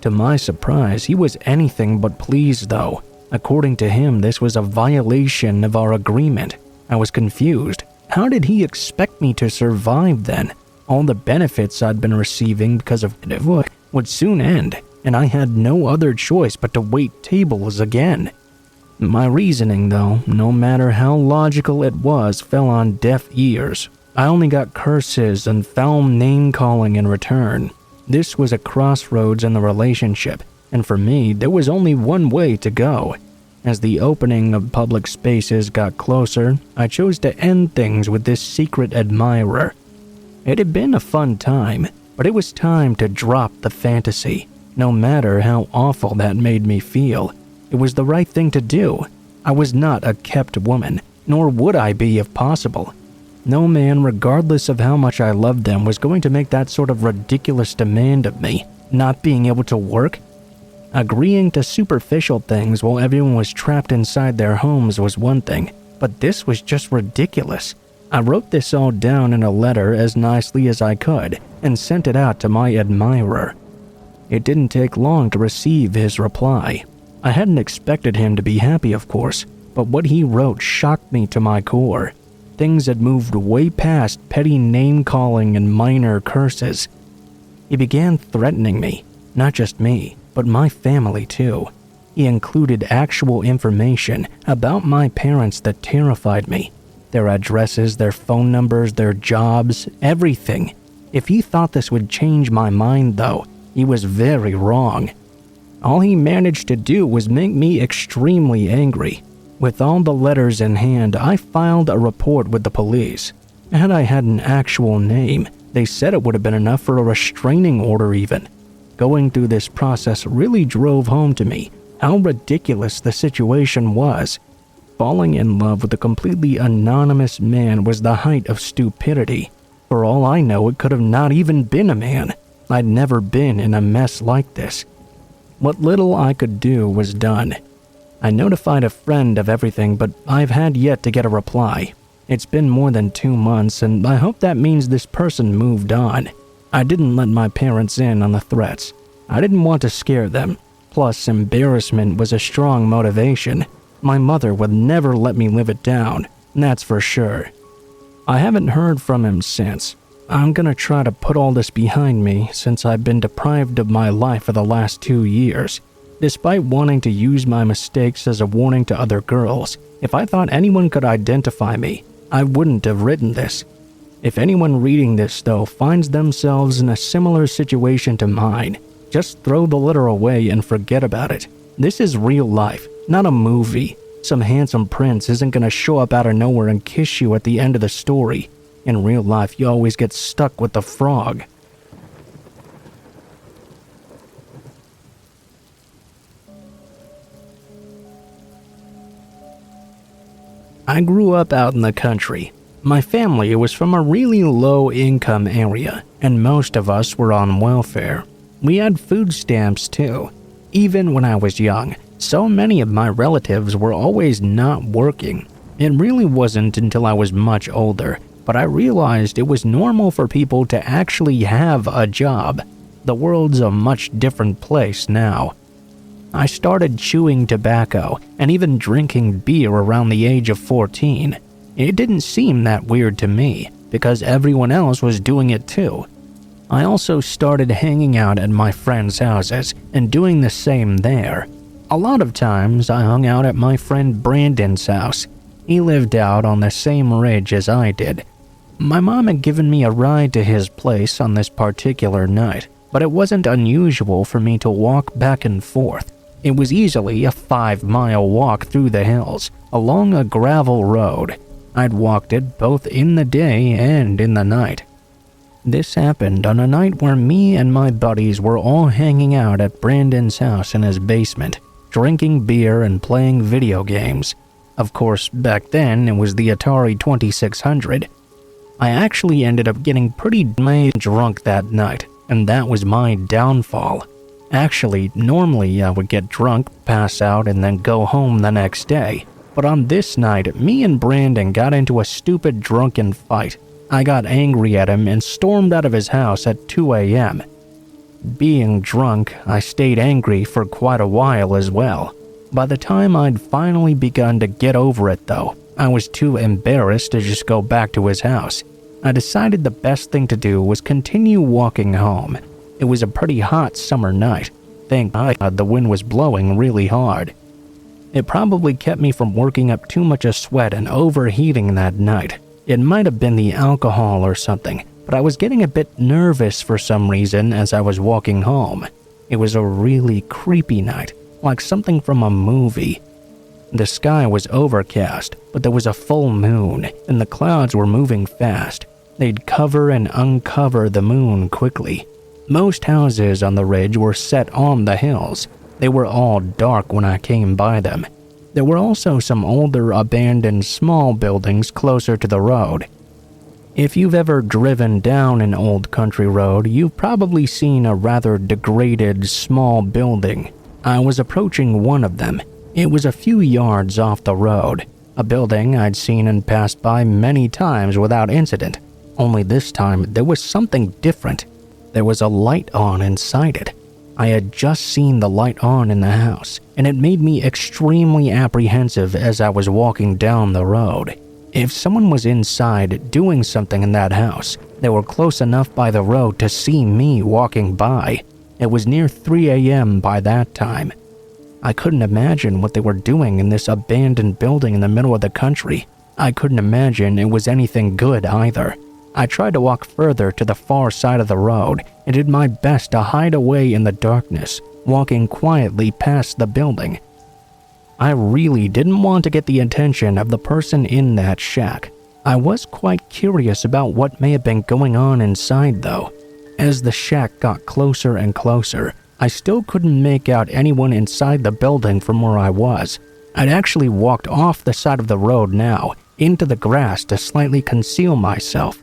To my surprise, he was anything but pleased, though. According to him, this was a violation of our agreement. I was confused. How did he expect me to survive then? All the benefits I'd been receiving because of it would soon end, and I had no other choice but to wait tables again. My reasoning, though, no matter how logical it was, fell on deaf ears. I only got curses and foul name-calling in return. This was a crossroads in the relationship, and for me, there was only one way to go. As the opening of public spaces got closer, I chose to end things with this secret admirer. It had been a fun time, but it was time to drop the fantasy. No matter how awful that made me feel, it was the right thing to do. I was not a kept woman, nor would I be if possible. No man, regardless of how much I loved them, was going to make that sort of ridiculous demand of me, not being able to work. Agreeing to superficial things while everyone was trapped inside their homes was one thing, but this was just ridiculous. I wrote this all down in a letter as nicely as I could and sent it out to my admirer. It didn't take long to receive his reply. I hadn't expected him to be happy, of course, but what he wrote shocked me to my core. Things had moved way past petty name-calling and minor curses. He began threatening me, not just me, but my family too. He included actual information about my parents that terrified me. Their addresses, their phone numbers, their jobs, everything. If he thought this would change my mind, though, he was very wrong. All he managed to do was make me extremely angry. With all the letters in hand, I filed a report with the police. Had I had an actual name, they said it would have been enough for a restraining order even. Going through this process really drove home to me how ridiculous the situation was. Falling in love with a completely anonymous man was the height of stupidity. For all I know, it could have not even been a man. I'd never been in a mess like this. What little I could do was done. I notified a friend of everything, but I've had yet to get a reply. It's been more than 2 months, and I hope that means this person moved on. I didn't let my parents in on the threats. I didn't want to scare them. Plus, embarrassment was a strong motivation. My mother would never let me live it down, that's for sure. I haven't heard from him since. I'm gonna try to put all this behind me since I've been deprived of my life for the last 2 years. Despite wanting to use my mistakes as a warning to other girls, if I thought anyone could identify me, I wouldn't have written this. If anyone reading this, though, finds themselves in a similar situation to mine, just throw the letter away and forget about it. This is real life, not a movie. Some handsome prince isn't gonna show up out of nowhere and kiss you at the end of the story. In real life, you always get stuck with the frog. I grew up out in the country. My family was from a really low-income area, and most of us were on welfare. We had food stamps too. Even when I was young, so many of my relatives were always not working. It really wasn't until I was much older, but I realized it was normal for people to actually have a job. The world's a much different place now. I started chewing tobacco and even drinking beer around the age of 14. It didn't seem that weird to me because everyone else was doing it too. I also started hanging out at my friends' houses and doing the same there. A lot of times I hung out at my friend Brandon's house. He lived out on the same ridge as I did. My mom had given me a ride to his place on this particular night, but it wasn't unusual for me to walk back and forth. It was easily a 5-mile walk through the hills, along a gravel road. I'd walked it both in the day and in the night. This happened on a night where me and my buddies were all hanging out at Brandon's house in his basement, drinking beer and playing video games. Of course, back then it was the Atari 2600. I actually ended up getting pretty drunk that night, and that was my downfall. Actually, normally I would get drunk, pass out, and then go home the next day. But on this night, me and Brandon got into a stupid drunken fight. I got angry at him and stormed out of his house at 2 a.m. Being drunk, I stayed angry for quite a while as well. By the time I'd finally begun to get over it though, I was too embarrassed to just go back to his house. I decided the best thing to do was continue walking home. It was a pretty hot summer night. Thank God the wind was blowing really hard. It probably kept me from working up too much of sweat and overheating that night. It might have been the alcohol or something, but I was getting a bit nervous for some reason as I was walking home. It was a really creepy night, like something from a movie. The sky was overcast, but there was a full moon, and the clouds were moving fast. They'd cover and uncover the moon quickly. Most houses on the ridge were set on the hills. They were all dark when I came by them. There were also some older abandoned small buildings closer to the road. If you've ever driven down an old country road, you've probably seen a rather degraded small building. I was approaching one of them. It was a few yards off the road, a building I'd seen and passed by many times without incident. Only this time there was something different. There was a light on inside it. I had just seen the light on in the house, and it made me extremely apprehensive as I was walking down the road. If someone was inside doing something in that house, they were close enough by the road to see me walking by. It was near 3 a.m. by that time. I couldn't imagine what they were doing in this abandoned building in the middle of the country. I couldn't imagine it was anything good either. I tried to walk further to the far side of the road and did my best to hide away in the darkness, walking quietly past the building. I really didn't want to get the attention of the person in that shack. I was quite curious about what may have been going on inside though. As the shack got closer and closer, I still couldn't make out anyone inside the building from where I was. I'd actually walked off the side of the road now, into the grass to slightly conceal myself.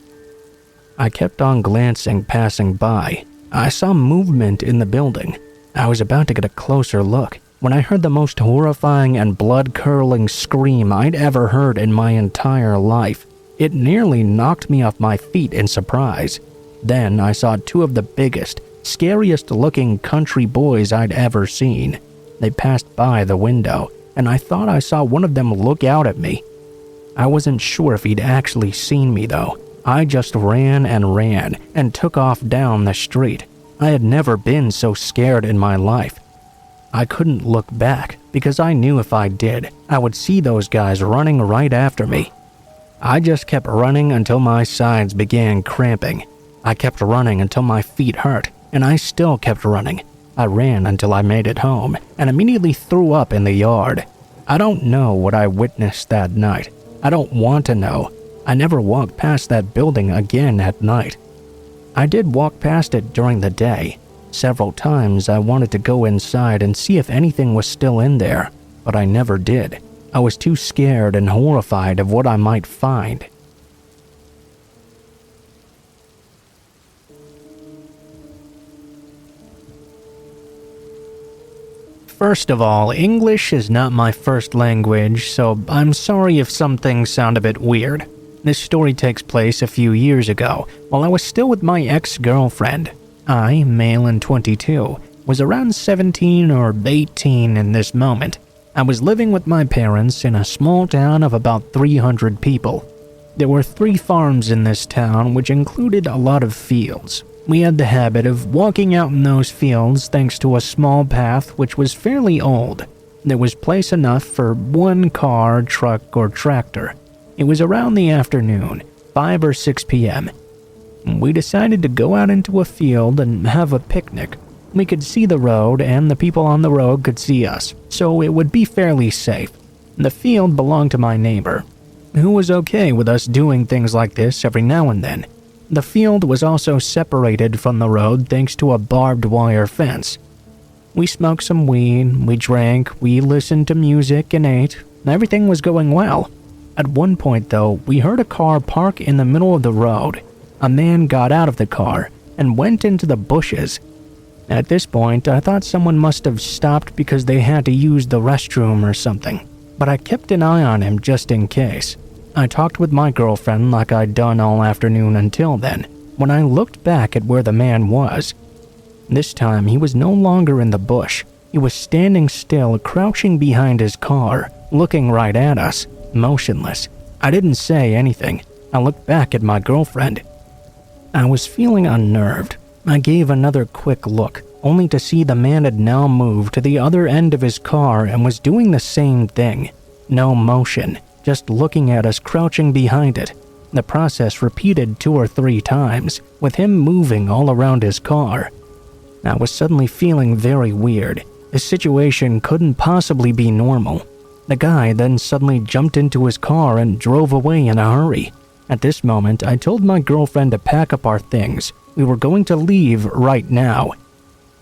I kept on glancing, passing by. I saw movement in the building. I was about to get a closer look when I heard the most horrifying and blood-curdling scream I'd ever heard in my entire life. It nearly knocked me off my feet in surprise. Then I saw two of the biggest, scariest-looking country boys I'd ever seen. They passed by the window, and I thought I saw one of them look out at me. I wasn't sure if he'd actually seen me, though. I just ran and took off down the street. I had never been so scared in my life. I couldn't look back because I knew if I did, I would see those guys running right after me. I just kept running until my sides began cramping. I kept running until my feet hurt, and I still kept running. I ran until I made it home and immediately threw up in the yard. I don't know what I witnessed that night. I don't want to know. I never walked past that building again at night. I did walk past it during the day. Several times I wanted to go inside and see if anything was still in there, but I never did. I was too scared and horrified of what I might find. First of all, English is not my first language, so I'm sorry if some things sound a bit weird. This story takes place a few years ago, while I was still with my ex-girlfriend. I, male and 22, was around 17 or 18 in this moment. I was living with my parents in a small town of about 300 people. There were 3 farms in this town, which included a lot of fields. We had the habit of walking out in those fields thanks to a small path which was fairly old. There was place enough for 1 car, truck, or tractor. It was around the afternoon, 5 or 6 p.m. We decided to go out into a field and have a picnic. We could see the road and the people on the road could see us, so it would be fairly safe. The field belonged to my neighbor, who was okay with us doing things like this every now and then. The field was also separated from the road thanks to a barbed wire fence. We smoked some weed, we drank, we listened to music and ate. Everything was going well. At one point, though, we heard a car park in the middle of the road. A man got out of the car and went into the bushes. At this point, I thought someone must have stopped because they had to use the restroom or something, but I kept an eye on him just in case. I talked with my girlfriend like I'd done all afternoon until then, when I looked back at where the man was. This time, he was no longer in the bush. He was standing still, crouching behind his car, looking right at us, motionless. I didn't say anything. I looked back at my girlfriend. I was feeling unnerved. I gave another quick look, only to see the man had now moved to the other end of his car and was doing the same thing. No motion, just looking at us crouching behind it. The process repeated 2 or 3 times, with him moving all around his car. I was suddenly feeling very weird. This situation couldn't possibly be normal. The guy then suddenly jumped into his car and drove away in a hurry. At this moment, I told my girlfriend to pack up our things. We were going to leave right now.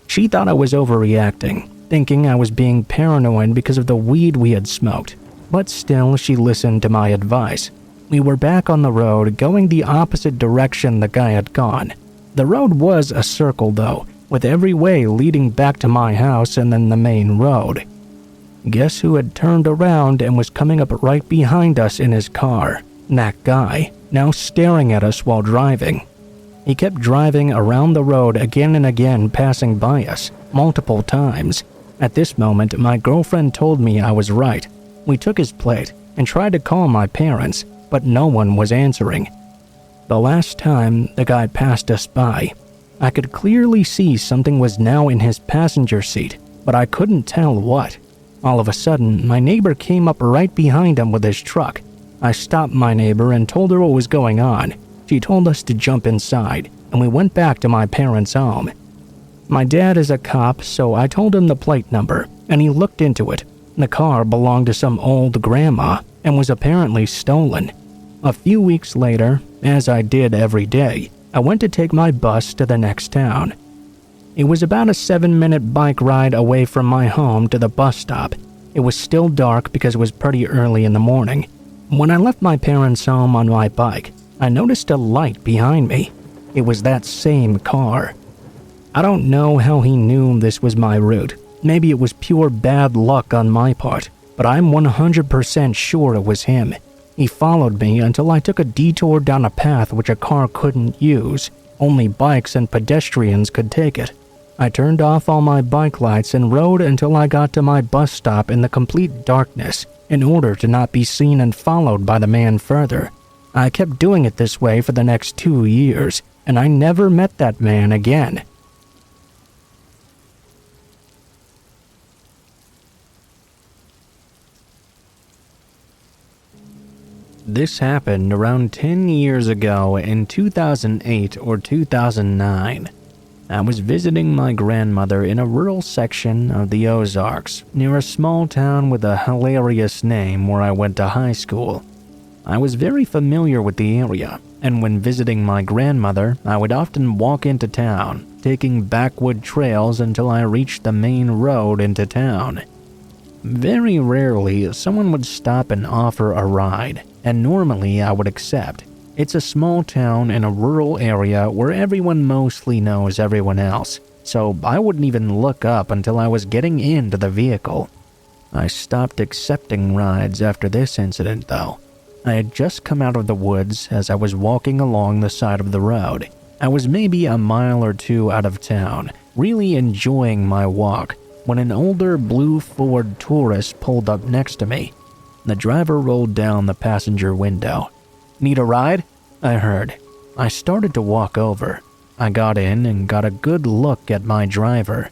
She thought I was overreacting, thinking I was being paranoid because of the weed we had smoked. But still, she listened to my advice. We were back on the road, going the opposite direction the guy had gone. The road was a circle, though, with every way leading back to my house and then the main road. Guess who had turned around and was coming up right behind us in his car? That guy, now staring at us while driving. He kept driving around the road again and again, passing by us, multiple times. At this moment, my girlfriend told me I was right. We took his plate and tried to call my parents, but no one was answering. The last time the guy passed us by, I could clearly see something was now in his passenger seat, but I couldn't tell what. All of a sudden, my neighbor came up right behind him with his truck. I stopped my neighbor and told her what was going on. She told us to jump inside, and we went back to my parents' home. My dad is a cop, so I told him the plate number, and he looked into it. The car belonged to some old grandma and was apparently stolen. A few weeks later, as I did every day, I went to take my bus to the next town. It was about a 7-minute bike ride away from my home to the bus stop. It was still dark because it was pretty early in the morning. When I left my parents' home on my bike, I noticed a light behind me. It was that same car. I don't know how he knew this was my route. Maybe it was pure bad luck on my part, but I'm 100% sure it was him. He followed me until I took a detour down a path which a car couldn't use. Only bikes and pedestrians could take it. I turned off all my bike lights and rode until I got to my bus stop in the complete darkness in order to not be seen and followed by the man further. I kept doing it this way for the next 2 years, and I never met that man again. This happened around 10 years ago in 2008 or 2009. I was visiting my grandmother in a rural section of the Ozarks, near a small town with a hilarious name where I went to high school. I was very familiar with the area, and when visiting my grandmother, I would often walk into town, taking backwood trails until I reached the main road into town. Very rarely, someone would stop and offer a ride, and normally I would accept. It's a small town in a rural area where everyone mostly knows everyone else, so I wouldn't even look up until I was getting into the vehicle. I stopped accepting rides after this incident, though. I had just come out of the woods as I was walking along the side of the road. I was maybe a mile or two out of town, really enjoying my walk, when an older blue Ford Taurus pulled up next to me. The driver rolled down the passenger window. "Need a ride?" I heard. I started to walk over. I got in and got a good look at my driver.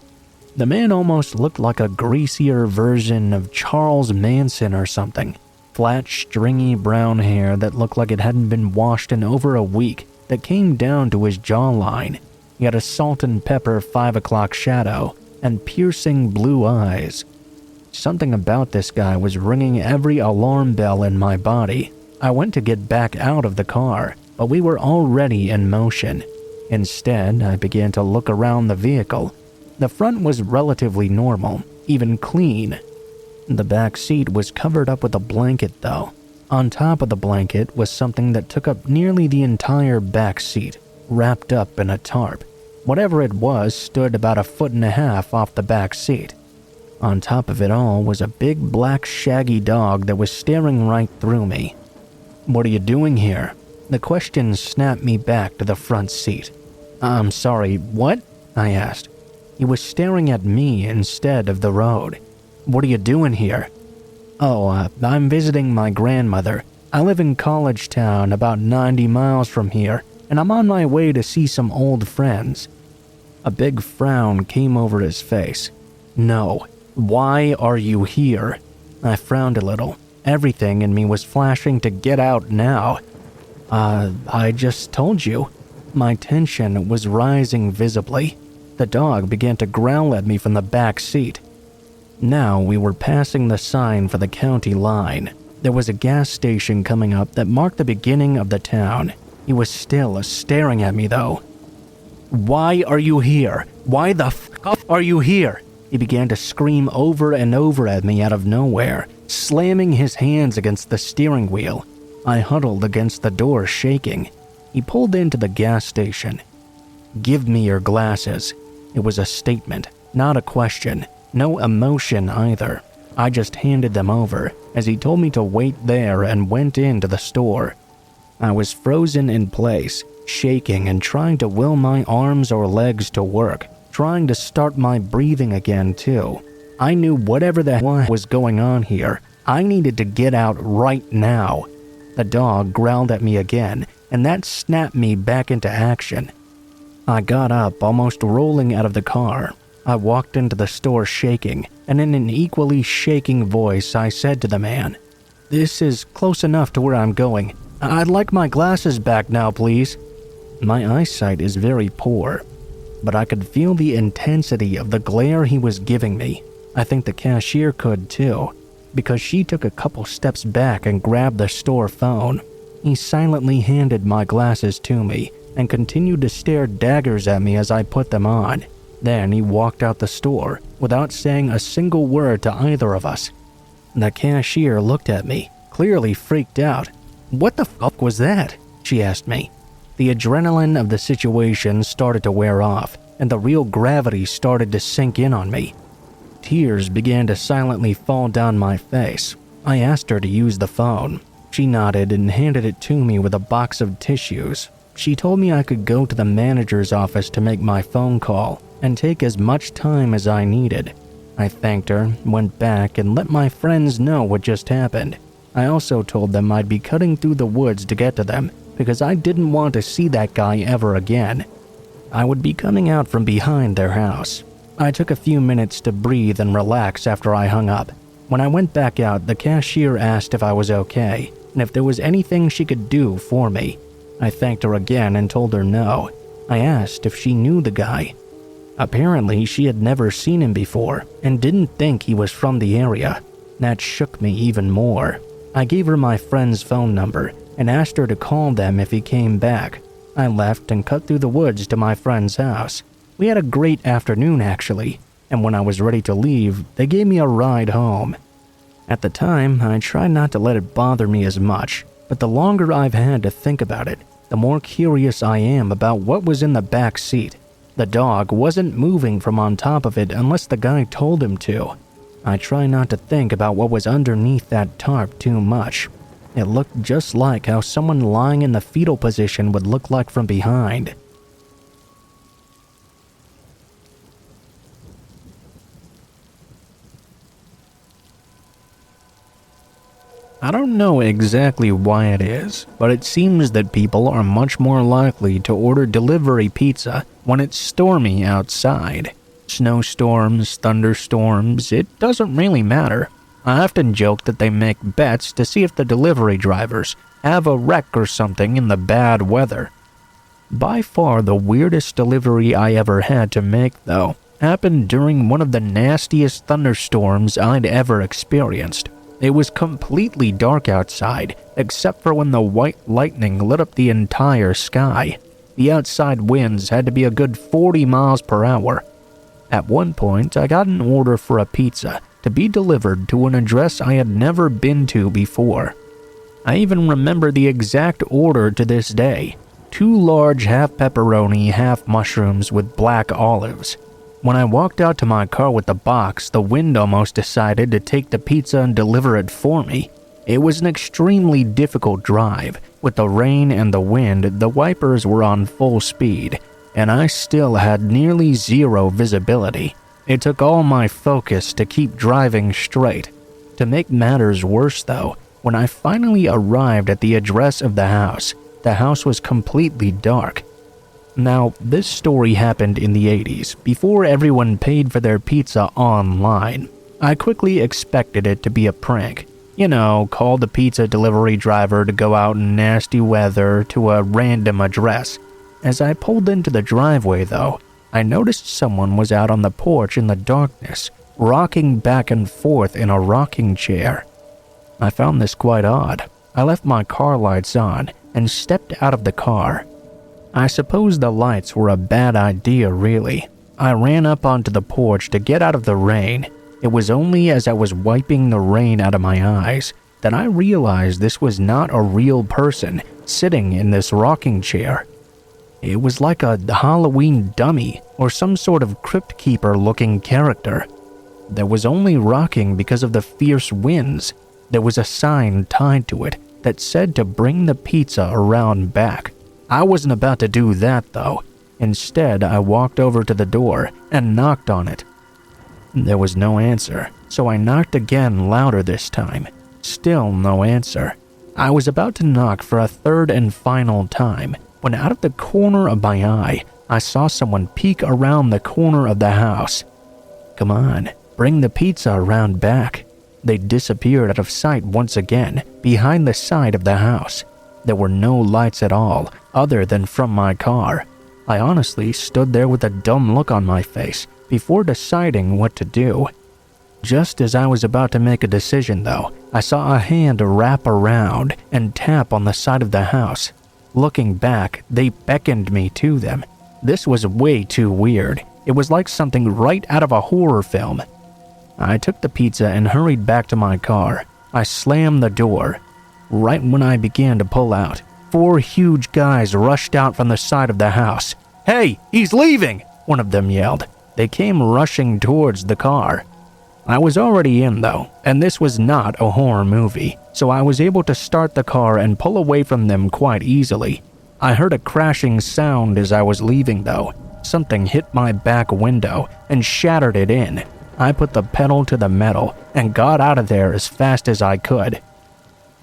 The man almost looked like a greasier version of Charles Manson or something. Flat, stringy brown hair that looked like it hadn't been washed in over a week that came down to his jawline. He had a salt and pepper 5 o'clock shadow and piercing blue eyes. Something about this guy was ringing every alarm bell in my body. I went to get back out of the car, but we were already in motion. Instead, I began to look around the vehicle. The front was relatively normal, even clean. The back seat was covered up with a blanket, though. On top of the blanket was something that took up nearly the entire back seat, wrapped up in a tarp. Whatever it was stood about 1.5 feet off the back seat. On top of it all was a big black shaggy dog that was staring right through me. "What are you doing here?" The question snapped me back to the front seat. "I'm sorry, what?" I asked. He was staring at me instead of the road. "What are you doing here?" "Oh, I'm visiting my grandmother. I live in College Town, about 90 miles from here, and I'm on my way to see some old friends." A big frown came over his face. "No. Why are you here?" I frowned a little. Everything in me was flashing to get out now. I just told you." My tension was rising visibly. The dog began to growl at me from the back seat. Now we were passing the sign for the county line. There was a gas station coming up that marked the beginning of the town. He was still staring at me, though. "Why are you here? Why the f*** are you here?" He began to scream over and over at me out of nowhere, slamming his hands against the steering wheel. I huddled against the door, shaking. He pulled into the gas station. "Give me your glasses." It was a statement, not a question. No emotion either. I just handed them over as he told me to wait there and went into the store. I was frozen in place, shaking and trying to will my arms or legs to work, trying to start my breathing again too. I knew whatever the hell was going on here, I needed to get out right now. The dog growled at me again, and that snapped me back into action. I got up, almost rolling out of the car. I walked into the store shaking, and in an equally shaking voice I said to the man, "This is close enough to where I'm going. I'd like my glasses back now, please." My eyesight is very poor, but I could feel the intensity of the glare he was giving me. I think the cashier could too, because she took a couple steps back and grabbed the store phone. He silently handed my glasses to me and continued to stare daggers at me as I put them on. Then he walked out the store without saying a single word to either of us. The cashier looked at me, clearly freaked out. "What the fuck was that?" she asked me. The adrenaline of the situation started to wear off, and the real gravity started to sink in on me. Tears began to silently fall down my face. I asked her to use the phone. She nodded and handed it to me with a box of tissues. She told me I could go to the manager's office to make my phone call and take as much time as I needed. I thanked her, went back, and let my friends know what just happened. I also told them I'd be cutting through the woods to get to them because I didn't want to see that guy ever again. I would be coming out from behind their house. I took a few minutes to breathe and relax after I hung up. When I went back out, the cashier asked if I was okay and if there was anything she could do for me. I thanked her again and told her no. I asked if she knew the guy. Apparently, she had never seen him before and didn't think he was from the area. That shook me even more. I gave her my friend's phone number and asked her to call them if he came back. I left and cut through the woods to my friend's house. We had a great afternoon actually, and when I was ready to leave, they gave me a ride home. At the time, I tried not to let it bother me as much, but the longer I've had to think about it, the more curious I am about what was in the back seat. The dog wasn't moving from on top of it unless the guy told him to. I try not to think about what was underneath that tarp too much. It looked just like how someone lying in the fetal position would look like from behind. I don't know exactly why it is, but it seems that people are much more likely to order delivery pizza when it's stormy outside. Snowstorms, thunderstorms, it doesn't really matter. I often joke that they make bets to see if the delivery drivers have a wreck or something in the bad weather. By far the weirdest delivery I ever had to make, though, happened during one of the nastiest thunderstorms I'd ever experienced. It was completely dark outside, except for when the white lightning lit up the entire sky. The outside winds had to be a good 40 miles per hour. At one point, I got an order for a pizza to be delivered to an address I had never been to before. I even remember the exact order to this day: 2 large half pepperoni, half mushrooms with black olives. When I walked out to my car with the box, the wind almost decided to take the pizza and deliver it for me. It was an extremely difficult drive. With the rain and the wind, the wipers were on full speed, and I still had nearly zero visibility. It took all my focus to keep driving straight. To make matters worse though, when I finally arrived at the address of the house was completely dark. Now, this story happened in the 80s, before everyone paid for their pizza online. I quickly expected it to be a prank. You know, call the pizza delivery driver to go out in nasty weather to a random address. As I pulled into the driveway, though, I noticed someone was out on the porch in the darkness, rocking back and forth in a rocking chair. I found this quite odd. I left my car lights on and stepped out of the car. I suppose the lights were a bad idea, really. I ran up onto the porch to get out of the rain. It was only as I was wiping the rain out of my eyes that I realized this was not a real person sitting in this rocking chair. It was like a Halloween dummy or some sort of crypt keeper looking character. There was only rocking because of the fierce winds. There was a sign tied to it that said to bring the pizza around back. I wasn't about to do that though. Instead, I walked over to the door and knocked on it. There was no answer, so I knocked again, louder this time. Still no answer. I was about to knock for a third and final time when out of the corner of my eye, I saw someone peek around the corner of the house. Come on, bring the pizza around back. They disappeared out of sight once again, behind the side of the house. There were no lights at all, other than from my car. I honestly stood there with a dumb look on my face before deciding what to do. Just as I was about to make a decision though, I saw a hand wrap around and tap on the side of the house. Looking back, they beckoned me to them. This was way too weird. It was like something right out of a horror film. I took the pizza and hurried back to my car. I slammed the door. Right when I began to pull out, 4 huge guys rushed out from the side of the house. "Hey, he's leaving!" one of them yelled. They came rushing towards the car. I was already in though, and this was not a horror movie, so I was able to start the car and pull away from them quite easily. I heard a crashing sound as I was leaving though. Something hit my back window and shattered it in. I put the pedal to the metal and got out of there as fast as I could.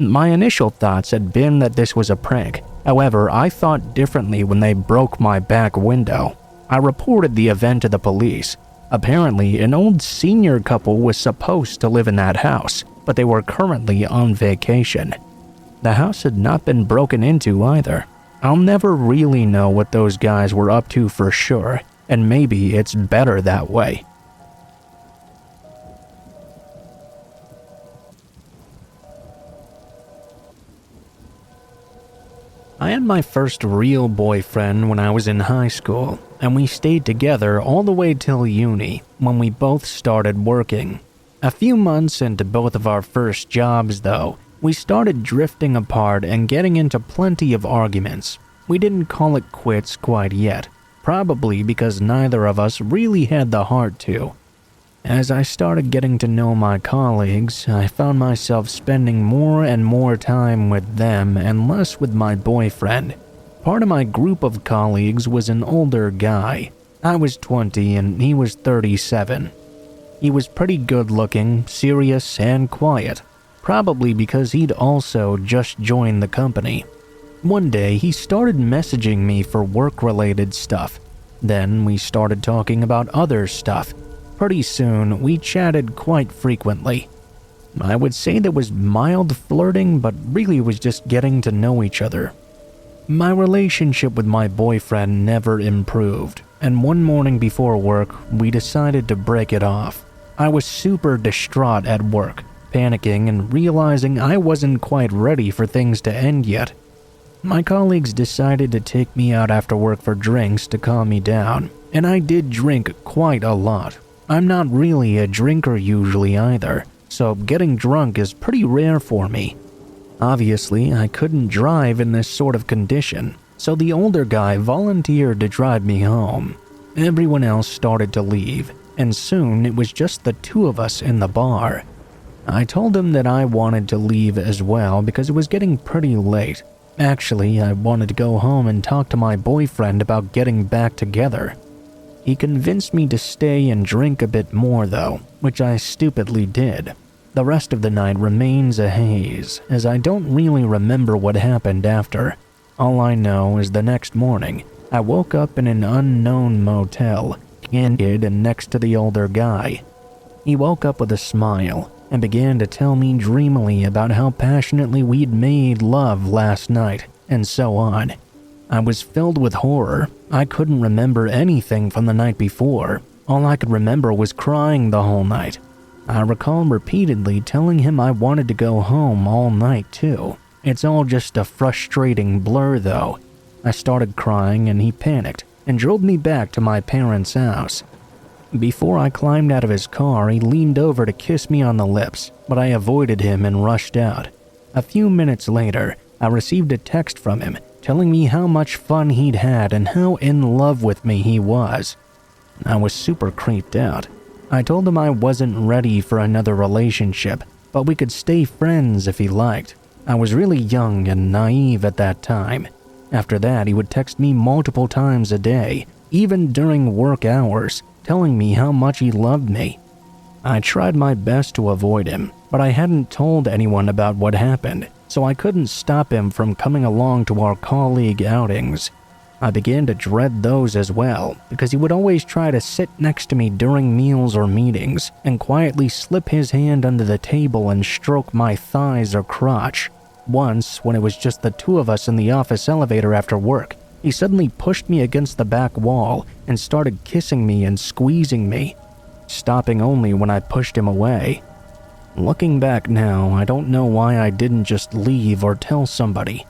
My initial thoughts had been that this was a prank. However, I thought differently when they broke my back window. I reported the event to the police. Apparently, an old senior couple was supposed to live in that house, but they were currently on vacation. The house had not been broken into either. I'll never really know what those guys were up to for sure, and maybe it's better that way. I had my first real boyfriend when I was in high school, and we stayed together all the way till uni, when we both started working. A few months into both of our first jobs though, we started drifting apart and getting into plenty of arguments. We didn't call it quits quite yet, probably because neither of us really had the heart to. As I started getting to know my colleagues, I found myself spending more and more time with them and less with my boyfriend. Part of my group of colleagues was an older guy. I was 20 and he was 37. He was pretty good looking, serious, and quiet, probably because he'd also just joined the company. One day, he started messaging me for work-related stuff. Then we started talking about other stuff. Pretty soon, we chatted quite frequently. I would say there was mild flirting, but really was just getting to know each other. My relationship with my boyfriend never improved, and one morning before work, we decided to break it off. I was super distraught at work, panicking and realizing I wasn't quite ready for things to end yet. My colleagues decided to take me out after work for drinks to calm me down, and I did drink quite a lot. I'm not really a drinker usually either, so getting drunk is pretty rare for me. Obviously, I couldn't drive in this sort of condition, so the older guy volunteered to drive me home. Everyone else started to leave, and soon it was just the two of us in the bar. I told him that I wanted to leave as well because it was getting pretty late. Actually, I wanted to go home and talk to my boyfriend about getting back together. He convinced me to stay and drink a bit more though, which I stupidly did. The rest of the night remains a haze, as I don't really remember what happened after. All I know is the next morning, I woke up in an unknown motel, candid and next to the older guy. He woke up with a smile and began to tell me dreamily about how passionately we'd made love last night, and so on. I was filled with horror. I couldn't remember anything from the night before. All I could remember was crying the whole night. I recall repeatedly telling him I wanted to go home all night too. It's all just a frustrating blur though. I started crying and he panicked and drove me back to my parents' house. Before I climbed out of his car, he leaned over to kiss me on the lips, but I avoided him and rushed out. A few minutes later, I received a text from him telling me how much fun he'd had and how in love with me he was. I was super creeped out. I told him I wasn't ready for another relationship, but we could stay friends if he liked. I was really young and naive at that time. After that, he would text me multiple times a day, even during work hours, telling me how much he loved me. I tried my best to avoid him, but I hadn't told anyone about what happened, so I couldn't stop him from coming along to our colleague outings. I began to dread those as well, because he would always try to sit next to me during meals or meetings, and quietly slip his hand under the table and stroke my thighs or crotch. Once, when it was just the two of us in the office elevator after work, he suddenly pushed me against the back wall and started kissing me and squeezing me, stopping only when I pushed him away. Looking back now, I don't know why I didn't just leave or tell somebody.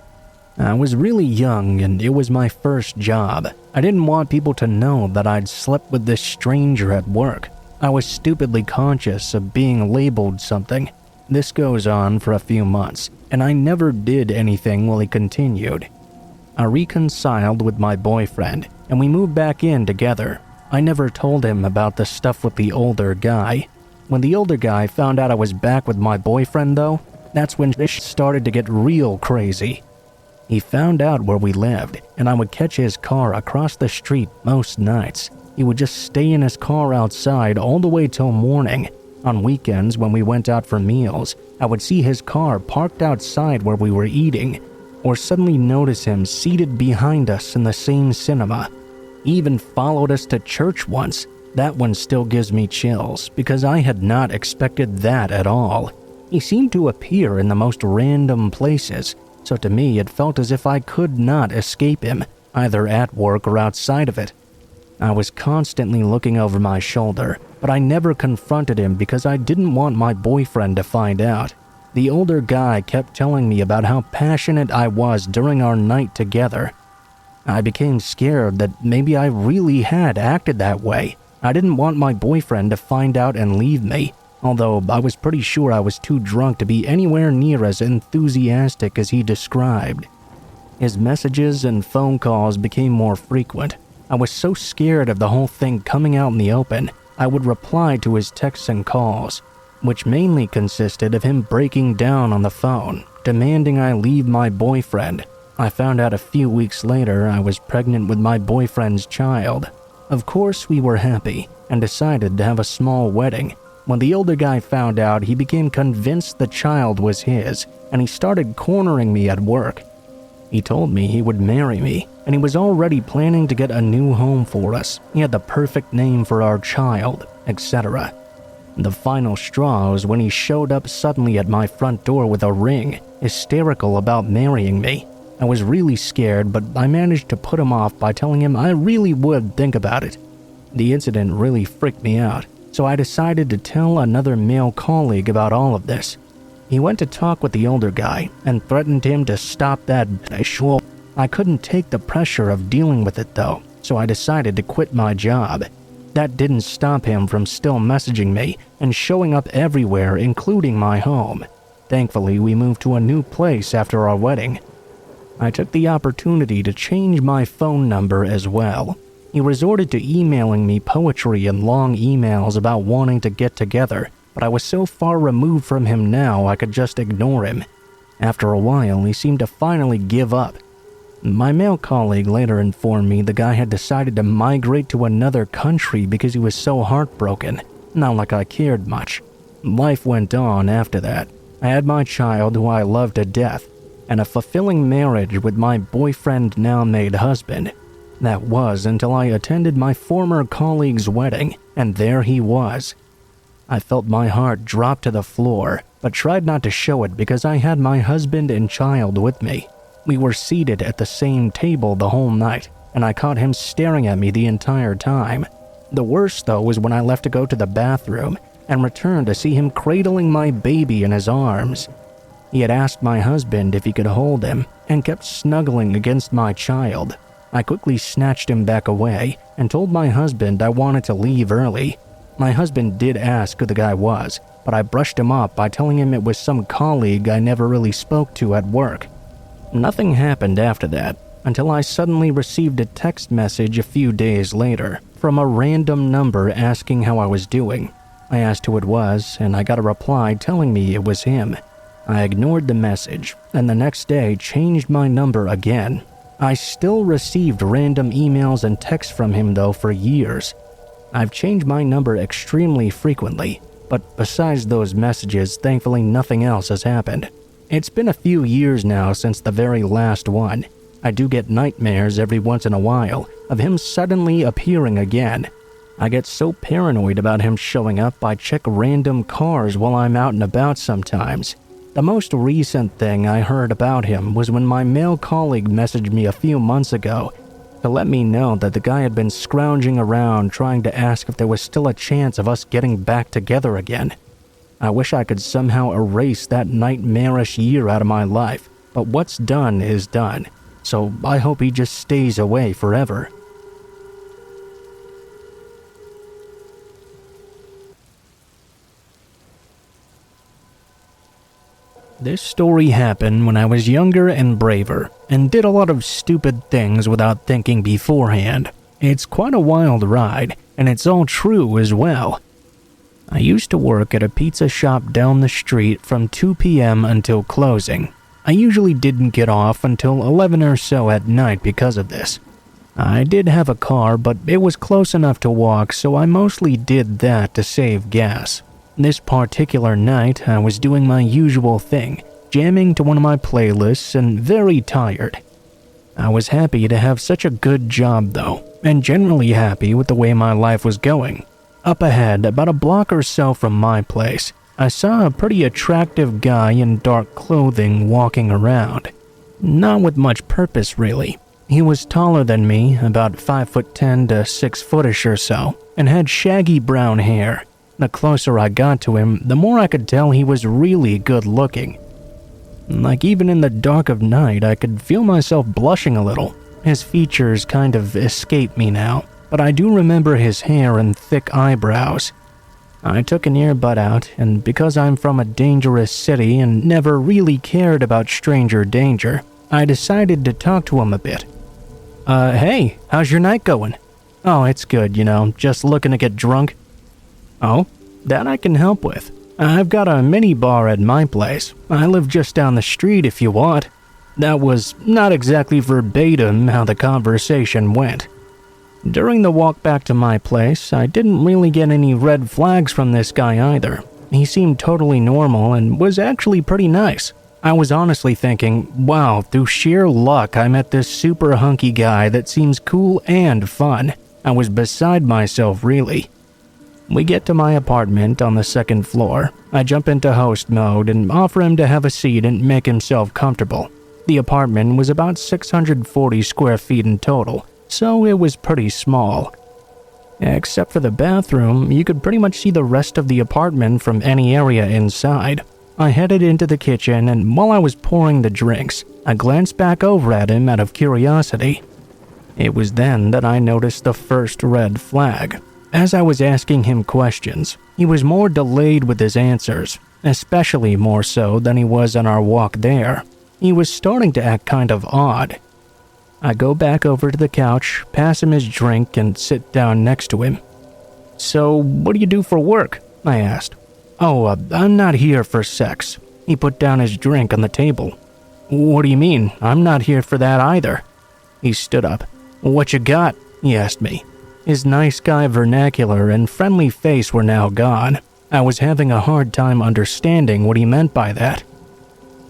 I was really young and it was my first job. I didn't want people to know that I'd slept with this stranger at work. I was stupidly conscious of being labeled something. This goes on for a few months, and I never did anything while he continued. I reconciled with my boyfriend, and we moved back in together. I never told him about the stuff with the older guy. When the older guy found out I was back with my boyfriend though, that's when shit started to get real crazy. He found out where we lived, and I would catch his car across the street most nights. He would just stay in his car outside all the way till morning. On weekends, when we went out for meals, I would see his car parked outside where we were eating, or suddenly notice him seated behind us in the same cinema. He even followed us to church once. That one still gives me chills, because I had not expected that at all. He seemed to appear in the most random places, so to me it felt as if I could not escape him, either at work or outside of it. I was constantly looking over my shoulder, but I never confronted him because I didn't want my boyfriend to find out. The older guy kept telling me about how passionate I was during our night together. I became scared that maybe I really had acted that way. I didn't want my boyfriend to find out and leave me, although I was pretty sure I was too drunk to be anywhere near as enthusiastic as he described. His messages and phone calls became more frequent. I was so scared of the whole thing coming out in the open, I would reply to his texts and calls, which mainly consisted of him breaking down on the phone, demanding I leave my boyfriend. I found out a few weeks later I was pregnant with my boyfriend's child. Of course, we were happy and decided to have a small wedding. When the older guy found out, he became convinced the child was his, and he started cornering me at work. He told me he would marry me, and he was already planning to get a new home for us. He had the perfect name for our child, etc. The final straw was when he showed up suddenly at my front door with a ring, hysterical about marrying me. I was really scared, but I managed to put him off by telling him I really would think about it. The incident really freaked me out, so I decided to tell another male colleague about all of this. He went to talk with the older guy and threatened him to stop that bitch. I couldn't take the pressure of dealing with it though, so I decided to quit my job. That didn't stop him from still messaging me and showing up everywhere, including my home. Thankfully, we moved to a new place after our wedding. I took the opportunity to change my phone number as well. He resorted to emailing me poetry and long emails about wanting to get together, but I was so far removed from him now I could just ignore him. After a while, he seemed to finally give up. My male colleague later informed me the guy had decided to migrate to another country because he was so heartbroken. Not like I cared much. Life went on after that. I had my child, who I loved to death, and a fulfilling marriage with my boyfriend, now made husband. That was until I attended my former colleague's wedding, and there he was. I felt my heart drop to the floor, but tried not to show it because I had my husband and child with me. We were seated at the same table the whole night, and I caught him staring at me the entire time. The worst, though, was when I left to go to the bathroom and returned to see him cradling my baby in his arms. He had asked my husband if he could hold him and kept snuggling against my child. I quickly snatched him back away and told my husband I wanted to leave early. My husband did ask who the guy was, but I brushed him off by telling him it was some colleague I never really spoke to at work. Nothing happened after that, until I suddenly received a text message a few days later from a random number asking how I was doing. I asked who it was, and I got a reply telling me it was him. I ignored the message, and the next day changed my number again. I still received random emails and texts from him though for years. I've changed my number extremely frequently, but besides those messages, thankfully nothing else has happened. It's been a few years now since the very last one. I do get nightmares every once in a while of him suddenly appearing again. I get so paranoid about him showing up I check random cars while I'm out and about sometimes. The most recent thing I heard about him was when my male colleague messaged me a few months ago to let me know that the guy had been scrounging around trying to ask if there was still a chance of us getting back together again. I wish I could somehow erase that nightmarish year out of my life, but what's done is done, so I hope he just stays away forever. This story happened when I was younger and braver, and did a lot of stupid things without thinking beforehand. It's quite a wild ride, and it's all true as well. I used to work at a pizza shop down the street from 2 p.m. until closing. I usually didn't get off until 11 or so at night because of this. I did have a car, but it was close enough to walk, so I mostly did that to save gas. This particular night, I was doing my usual thing, jamming to one of my playlists and very tired. I was happy to have such a good job though, and generally happy with the way my life was going. Up ahead, about a block or so from my place, I saw a pretty attractive guy in dark clothing walking around. Not with much purpose really. He was taller than me, about 5'10" to 6 foot-ish or so, and had shaggy brown hair. The closer I got to him, the more I could tell he was really good looking. Like even in the dark of night, I could feel myself blushing a little. His features kind of escape me now, but I do remember his hair and thick eyebrows. I took an earbud out, and because I'm from a dangerous city and never really cared about stranger danger, I decided to talk to him a bit. Hey, how's your night going? Oh, it's good, just looking to get drunk. Oh, that I can help with. I've got a mini bar at my place. I live just down the street if you want. That was not exactly verbatim how the conversation went. During the walk back to my place, I didn't really get any red flags from this guy either. He seemed totally normal and was actually pretty nice. I was honestly thinking, wow, through sheer luck I met this super hunky guy that seems cool and fun. I was beside myself really. We get to my apartment on the second floor. I jump into host mode and offer him to have a seat and make himself comfortable. The apartment was about 640 square feet in total, so it was pretty small. Except for the bathroom, you could pretty much see the rest of the apartment from any area inside. I headed into the kitchen, and while I was pouring the drinks, I glanced back over at him out of curiosity. It was then that I noticed the first red flag. As I was asking him questions, he was more delayed with his answers, especially more so than he was on our walk there. He was starting to act kind of odd. I go back over to the couch, pass him his drink, and sit down next to him. "So, what do you do for work?" I asked. "Oh, I'm not here for sex." He put down his drink on the table. "What do you mean? I'm not here for that either." He stood up. "What you got?" he asked me. His nice guy vernacular and friendly face were now gone. I was having a hard time understanding what he meant by that.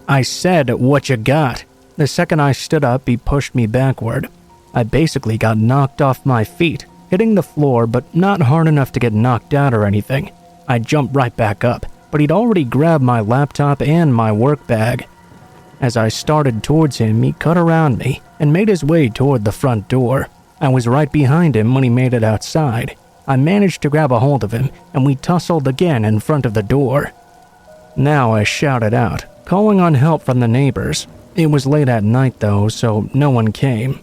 I said, "What you got?" The second I stood up, he pushed me backward. I basically got knocked off my feet, hitting the floor but not hard enough to get knocked out or anything. I jumped right back up, but he'd already grabbed my laptop and my work bag. As I started towards him, he cut around me and made his way toward the front door. I was right behind him when he made it outside. I managed to grab a hold of him, and we tussled again in front of the door. Now I shouted out, calling on help from the neighbors. It was late at night though, so no one came.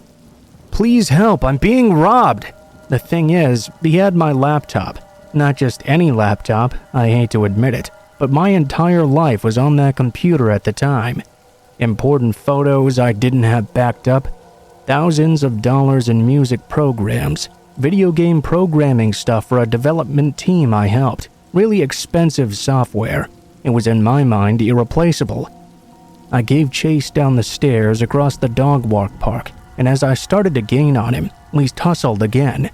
"Please help, I'm being robbed!" The thing is, he had my laptop. Not just any laptop, I hate to admit it, but my entire life was on that computer at the time. Important photos I didn't have backed up, thousands of dollars in music programs, video game programming stuff for a development team I helped, really expensive software. It was in my mind irreplaceable. I gave chase down the stairs across the dog walk park, and as I started to gain on him, we tussled again.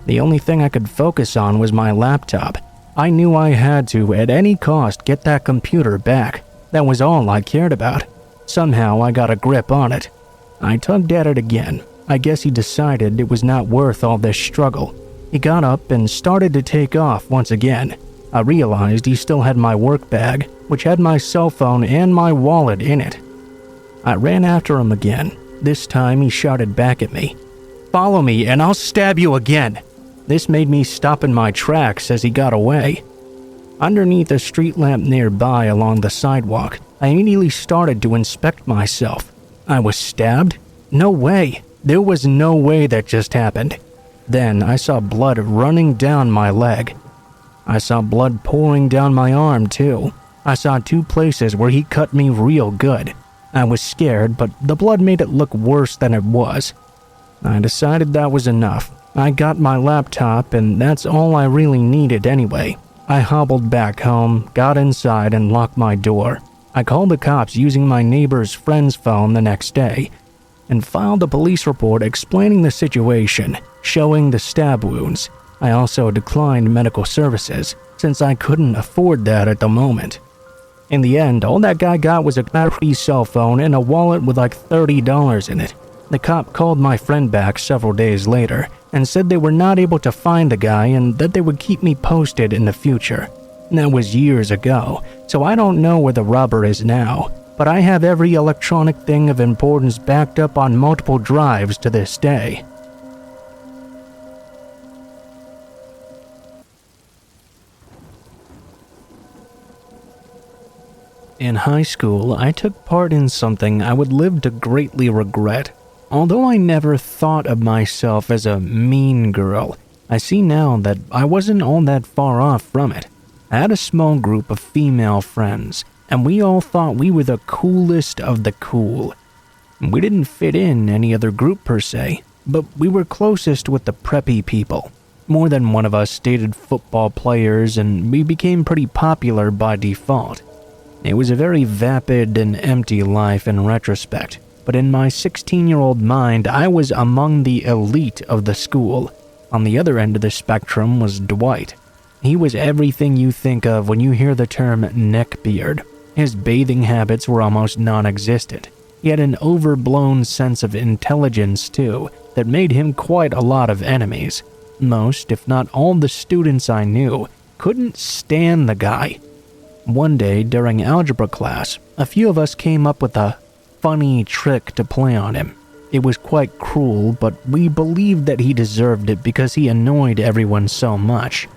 The only thing I could focus on was my laptop. I knew I had to, at any cost, get that computer back. That was all I cared about. Somehow I got a grip on it. I tugged at it again. I guess he decided it was not worth all this struggle. He got up and started to take off once again. I realized he still had my work bag, which had my cell phone and my wallet in it. I ran after him again. This time he shouted back at me, "Follow me and I'll stab you again." This made me stop in my tracks as he got away. Underneath a street lamp nearby along the sidewalk, I immediately started to inspect myself. I was stabbed? No way. There was no way that just happened. Then I saw blood running down my leg. I saw blood pouring down my arm too. I saw 2 places where he cut me real good. I was scared, but the blood made it look worse than it was. I decided that was enough. I got my laptop, and that's all I really needed anyway. I hobbled back home, got inside, and locked my door. I called the cops using my neighbor's friend's phone the next day, and filed a police report explaining the situation, showing the stab wounds. I also declined medical services, since I couldn't afford that at the moment. In the end, all that guy got was a crappy cell phone and a wallet with like $30 in it. The cop called my friend back several days later and said they were not able to find the guy and that they would keep me posted in the future. That was years ago, so I don't know where the robber is now, but I have every electronic thing of importance backed up on multiple drives to this day. In high school, I took part in something I would live to greatly regret. Although I never thought of myself as a mean girl, I see now that I wasn't all that far off from it. I had a small group of female friends, and we all thought we were the coolest of the cool. We didn't fit in any other group per se, but we were closest with the preppy people. More than one of us dated football players, and we became pretty popular by default. It was a very vapid and empty life in retrospect, but in my 16-year-old mind, I was among the elite of the school. On the other end of the spectrum was Dwight. He was everything you think of when you hear the term neckbeard. His bathing habits were almost non-existent. He had an overblown sense of intelligence, too, that made him quite a lot of enemies. Most, if not all the students I knew, couldn't stand the guy. One day during algebra class, a few of us came up with a funny trick to play on him. It was quite cruel, but we believed that he deserved it because he annoyed everyone so much.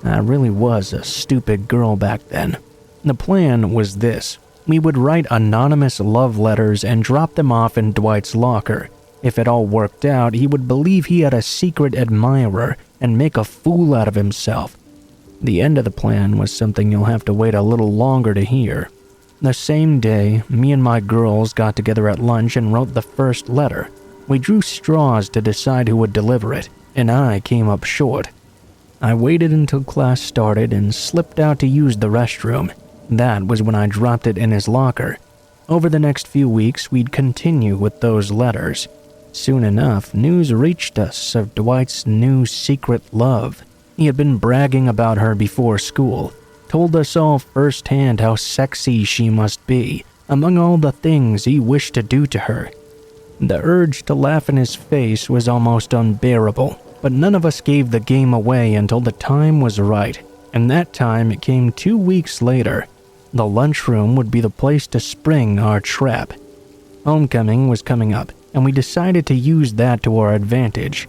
I really was a stupid girl back then. The plan was this. We would write anonymous love letters and drop them off in Dwight's locker. If it all worked out, he would believe he had a secret admirer and make a fool out of himself. The end of the plan was something you'll have to wait a little longer to hear. The same day, me and my girls got together at lunch and wrote the first letter. We drew straws to decide who would deliver it, and I came up short. I waited until class started and slipped out to use the restroom. That was when I dropped it in his locker. Over the next few weeks, we'd continue with those letters. Soon enough, news reached us of Dwight's new secret love. He had been bragging about her before school, told us all firsthand how sexy she must be, among all the things he wished to do to her. The urge to laugh in his face was almost unbearable, but none of us gave the game away until the time was right, and that time it came 2 weeks later. The lunchroom would be the place to spring our trap. Homecoming was coming up, and we decided to use that to our advantage.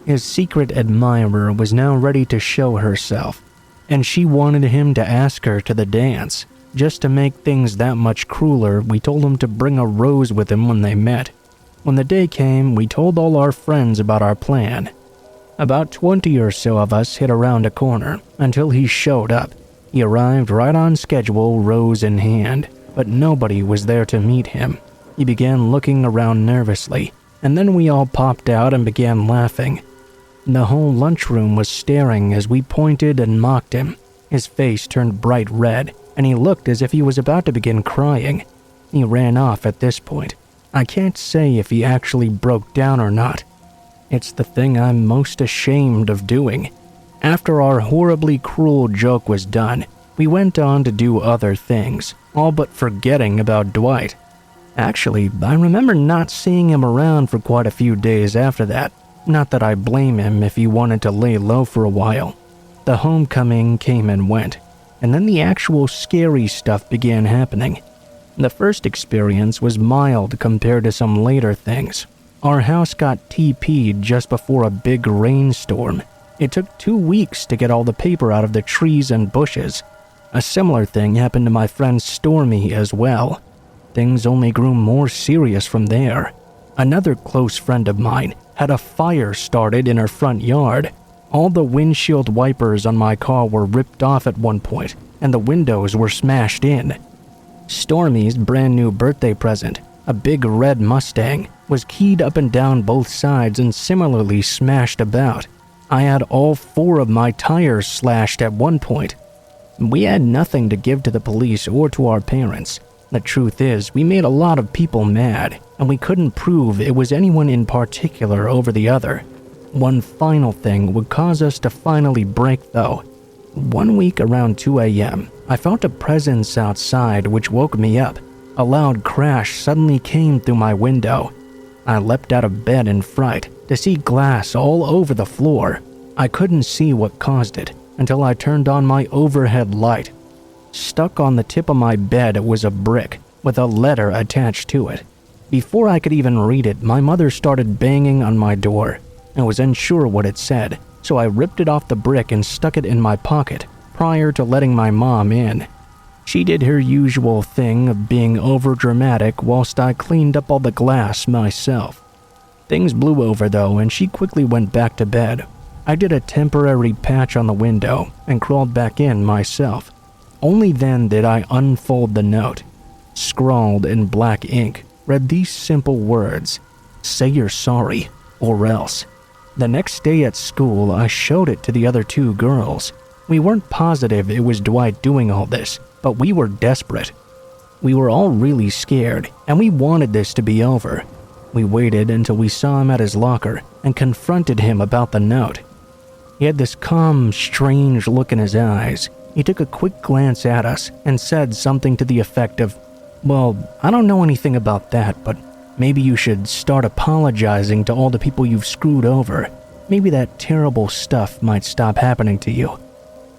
His secret admirer was now ready to show herself, and she wanted him to ask her to the dance. Just to make things that much crueler, we told him to bring a rose with him when they met. When the day came, we told all our friends about our plan. About 20 or so of us hid around a corner until he showed up. He arrived right on schedule, rose in hand, but nobody was there to meet him. He began looking around nervously, and then we all popped out and began laughing. The whole lunchroom was staring as we pointed and mocked him. His face turned bright red, and he looked as if he was about to begin crying. He ran off at this point. I can't say if he actually broke down or not. It's the thing I'm most ashamed of doing. After our horribly cruel joke was done, we went on to do other things, all but forgetting about Dwight. Actually, I remember not seeing him around for quite a few days after that. Not that I blame him if he wanted to lay low for a while. The homecoming came and went, and then the actual scary stuff began happening. The first experience was mild compared to some later things. Our house got TP'd just before a big rainstorm. It took 2 weeks to get all the paper out of the trees and bushes. A similar thing happened to my friend Stormy as well. Things only grew more serious from there. Another close friend of mine had a fire started in her front yard. All the windshield wipers on my car were ripped off at one point, and the windows were smashed in. Stormy's brand new birthday present, a big red Mustang, was keyed up and down both sides and similarly smashed about. I had all 4 of my tires slashed at one point. We had nothing to give to the police or to our parents. The truth is, we made a lot of people mad, and we couldn't prove it was anyone in particular over the other. One final thing would cause us to finally break, though. One week around 2 a.m., I felt a presence outside which woke me up. A loud crash suddenly came through my window. I leapt out of bed in fright to see glass all over the floor. I couldn't see what caused it until I turned on my overhead light. Stuck on the tip of my bed was a brick with a letter attached to it. Before I could even read it, my mother started banging on my door. I was unsure what it said, so I ripped it off the brick and stuck it in my pocket prior to letting my mom in. She did her usual thing of being overdramatic whilst I cleaned up all the glass myself. Things blew over though, and she quickly went back to bed. I did a temporary patch on the window and crawled back in myself. Only then did I unfold the note. Scrawled in black ink, read these simple words: "Say you're sorry, or else." The next day at school, I showed it to the other 2 girls. We weren't positive it was Dwight doing all this, but we were desperate. We were all really scared, and we wanted this to be over. We waited until we saw him at his locker and confronted him about the note. He had this calm, strange look in his eyes. He took a quick glance at us and said something to the effect of, "Well, I don't know anything about that, but maybe you should start apologizing to all the people you've screwed over. Maybe that terrible stuff might stop happening to you."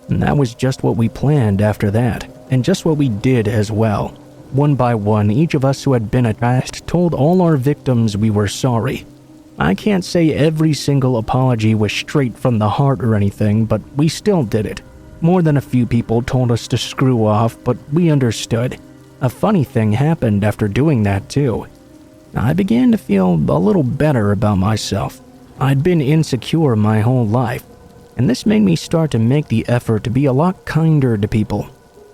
And that was just what we planned after that, and just what we did as well. One by one, each of us who had been attacked told all our victims we were sorry. I can't say every single apology was straight from the heart or anything, but we still did it. More than a few people told us to screw off, but we understood. A funny thing happened after doing that too. I began to feel a little better about myself. I'd been insecure my whole life, and this made me start to make the effort to be a lot kinder to people.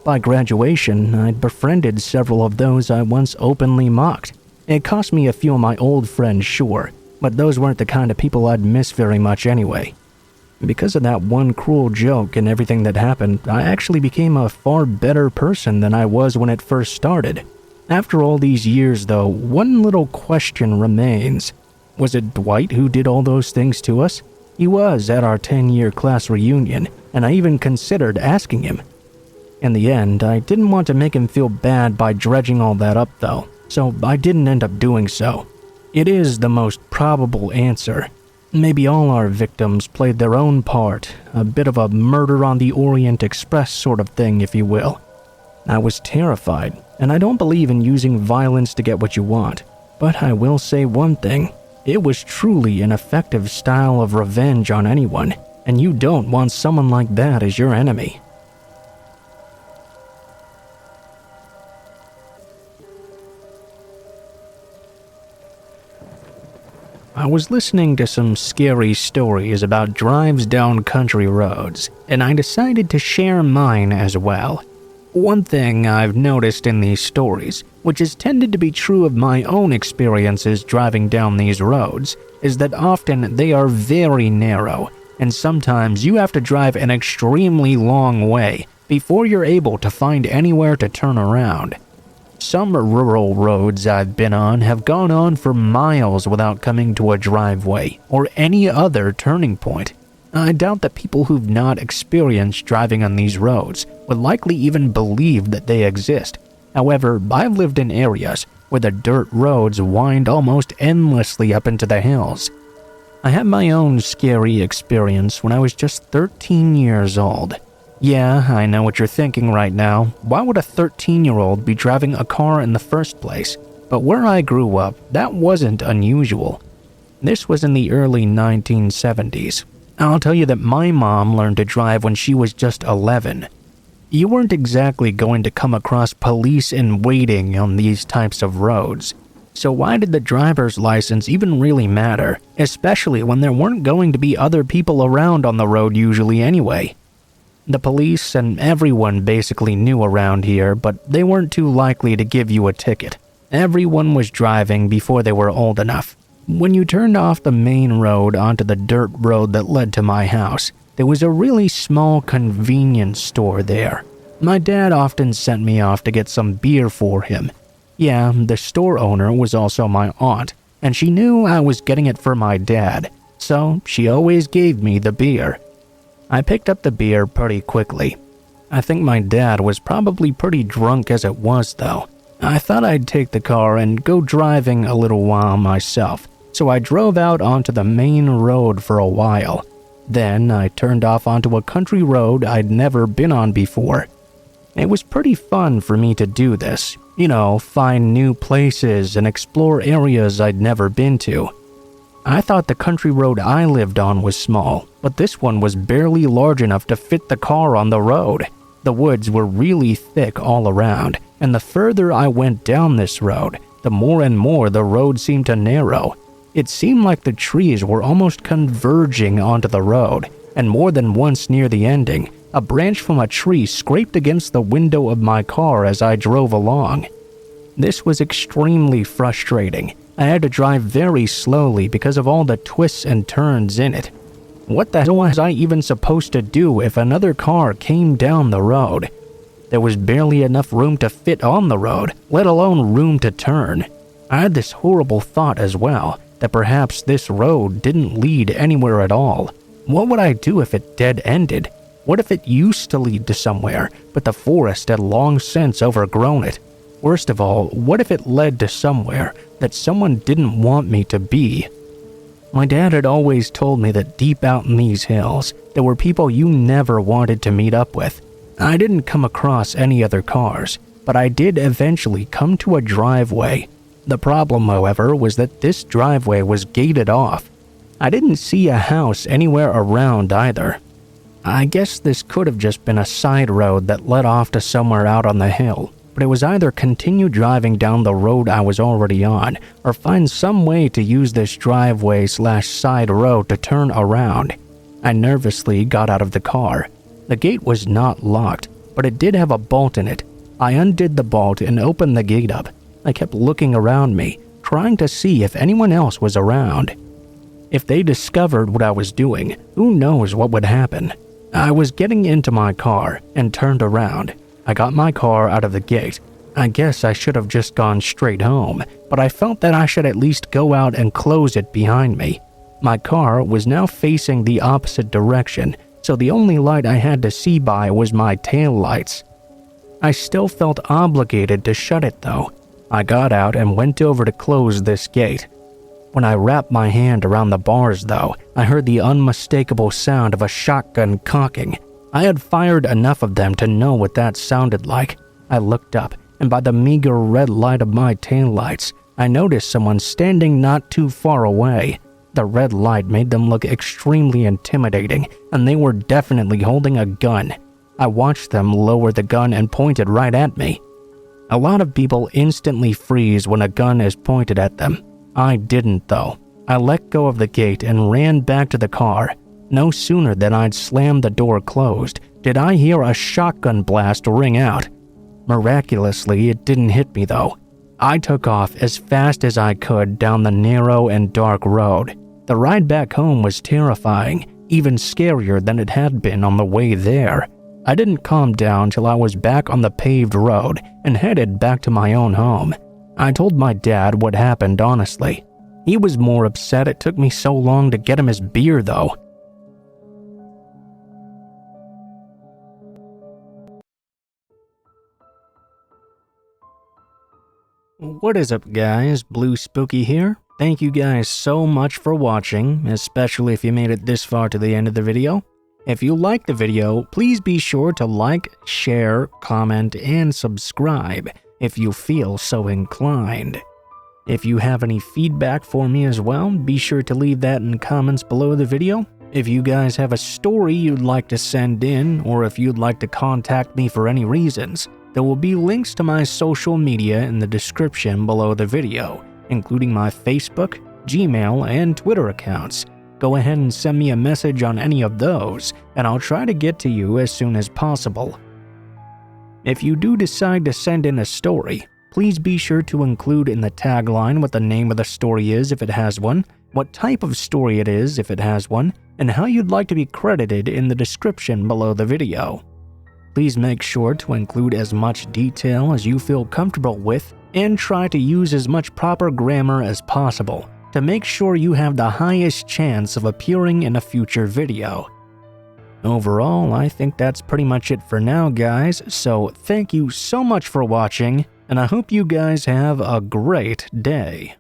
By graduation, I'd befriended several of those I once openly mocked. It cost me a few of my old friends, sure, but those weren't the kind of people I'd miss very much anyway. Because of that one cruel joke and everything that happened, I actually became a far better person than I was when it first started. After all these years, though, one little question remains. Was it Dwight who did all those things to us? He was at our 10-year class reunion, and I even considered asking him. In the end, I didn't want to make him feel bad by dredging all that up though, so I didn't end up doing so. It is the most probable answer. Maybe all our victims played their own part, a bit of a Murder on the Orient Express sort of thing, if you will. I was terrified, and I don't believe in using violence to get what you want, but I will say one thing. It was truly an effective style of revenge on anyone, and you don't want someone like that as your enemy. I was listening to some scary stories about drives down country roads, and I decided to share mine as well. One thing I've noticed in these stories, which has tended to be true of my own experiences driving down these roads, is that often they are very narrow, and sometimes you have to drive an extremely long way before you're able to find anywhere to turn around. Some rural roads I've been on have gone on for miles without coming to a driveway or any other turning point. I doubt that people who've not experienced driving on these roads would likely even believe that they exist. However, I've lived in areas where the dirt roads wind almost endlessly up into the hills. I had my own scary experience when I was just 13 years old. Yeah, I know what you're thinking right now. Why would a 13-year-old be driving a car in the first place? But where I grew up, that wasn't unusual. This was in the early 1970s. I'll tell you that my mom learned to drive when she was just 11. You weren't exactly going to come across police in waiting on these types of roads. So why did the driver's license even really matter, especially when there weren't going to be other people around on the road usually anyway? The police and everyone basically knew around here, but they weren't too likely to give you a ticket. Everyone was driving before they were old enough. When you turned off the main road onto the dirt road that led to my house, there was a really small convenience store there. My dad often sent me off to get some beer for him. Yeah, the store owner was also my aunt, and she knew I was getting it for my dad, so she always gave me the beer. I picked up the beer pretty quickly. I think my dad was probably pretty drunk as it was though. I thought I'd take the car and go driving a little while myself, so I drove out onto the main road for a while. Then I turned off onto a country road I'd never been on before. It was pretty fun for me to do this, find new places and explore areas I'd never been to. I thought the country road I lived on was small, but this one was barely large enough to fit the car on the road. The woods were really thick all around, and the further I went down this road, the more and more the road seemed to narrow. It seemed like the trees were almost converging onto the road, and more than once near the ending, a branch from a tree scraped against the window of my car as I drove along. This was extremely frustrating. I had to drive very slowly because of all the twists and turns in it. What the hell was I even supposed to do if another car came down the road? There was barely enough room to fit on the road, let alone room to turn. I had this horrible thought as well, that perhaps this road didn't lead anywhere at all. What would I do if it dead-ended? What if it used to lead to somewhere, but the forest had long since overgrown it? Worst of all, what if it led to somewhere that someone didn't want me to be? My dad had always told me that deep out in these hills, there were people you never wanted to meet up with. I didn't come across any other cars, but I did eventually come to a driveway. The problem, however, was that this driveway was gated off. I didn't see a house anywhere around either. I guess this could have just been a side road that led off to somewhere out on the hill, but it was either continue driving down the road I was already on, or find some way to use this driveway/side road to turn around. I nervously got out of the car. The gate was not locked, but it did have a bolt in it. I undid the bolt and opened the gate up. I kept looking around me, trying to see if anyone else was around. If they discovered what I was doing, who knows what would happen. I was getting into my car and turned around. I got my car out of the gate. I guess I should have just gone straight home, but I felt that I should at least go out and close it behind me. My car was now facing the opposite direction, so the only light I had to see by was my tail lights. I still felt obligated to shut it though. I got out and went over to close this gate. When I wrapped my hand around the bars though, I heard the unmistakable sound of a shotgun cocking. I had fired enough of them to know what that sounded like. I looked up, and by the meager red light of my taillights, I noticed someone standing not too far away. The red light made them look extremely intimidating, and they were definitely holding a gun. I watched them lower the gun and point it right at me. A lot of people instantly freeze when a gun is pointed at them. I didn't though. I let go of the gate and ran back to the car. No sooner than I'd slammed the door closed, did I hear a shotgun blast ring out. Miraculously, it didn't hit me though. I took off as fast as I could down the narrow and dark road. The ride back home was terrifying, even scarier than it had been on the way there. I didn't calm down till I was back on the paved road and headed back to my own home. I told my dad what happened honestly. He was more upset it took me so long to get him his beer though. What is up guys, Blue Spooky here. Thank you guys so much for watching, especially if you made it this far to the end of the video. If you liked the video, please be sure to like, share, comment, and subscribe if you feel so inclined. If you have any feedback for me as well, be sure to leave that in comments below the video. If you guys have a story you'd like to send in, or if you'd like to contact me for any reasons, there will be links to my social media in the description below the video, including my Facebook, Gmail, and Twitter accounts. Go ahead and send me a message on any of those, and I'll try to get to you as soon as possible. If you do decide to send in a story, please be sure to include in the tagline what the name of the story is if it has one, what type of story it is if it has one, and how you'd like to be credited in the description below the video. Please make sure to include as much detail as you feel comfortable with and try to use as much proper grammar as possible to make sure you have the highest chance of appearing in a future video. Overall, I think that's pretty much it for now, guys, so thank you so much for watching, and I hope you guys have a great day.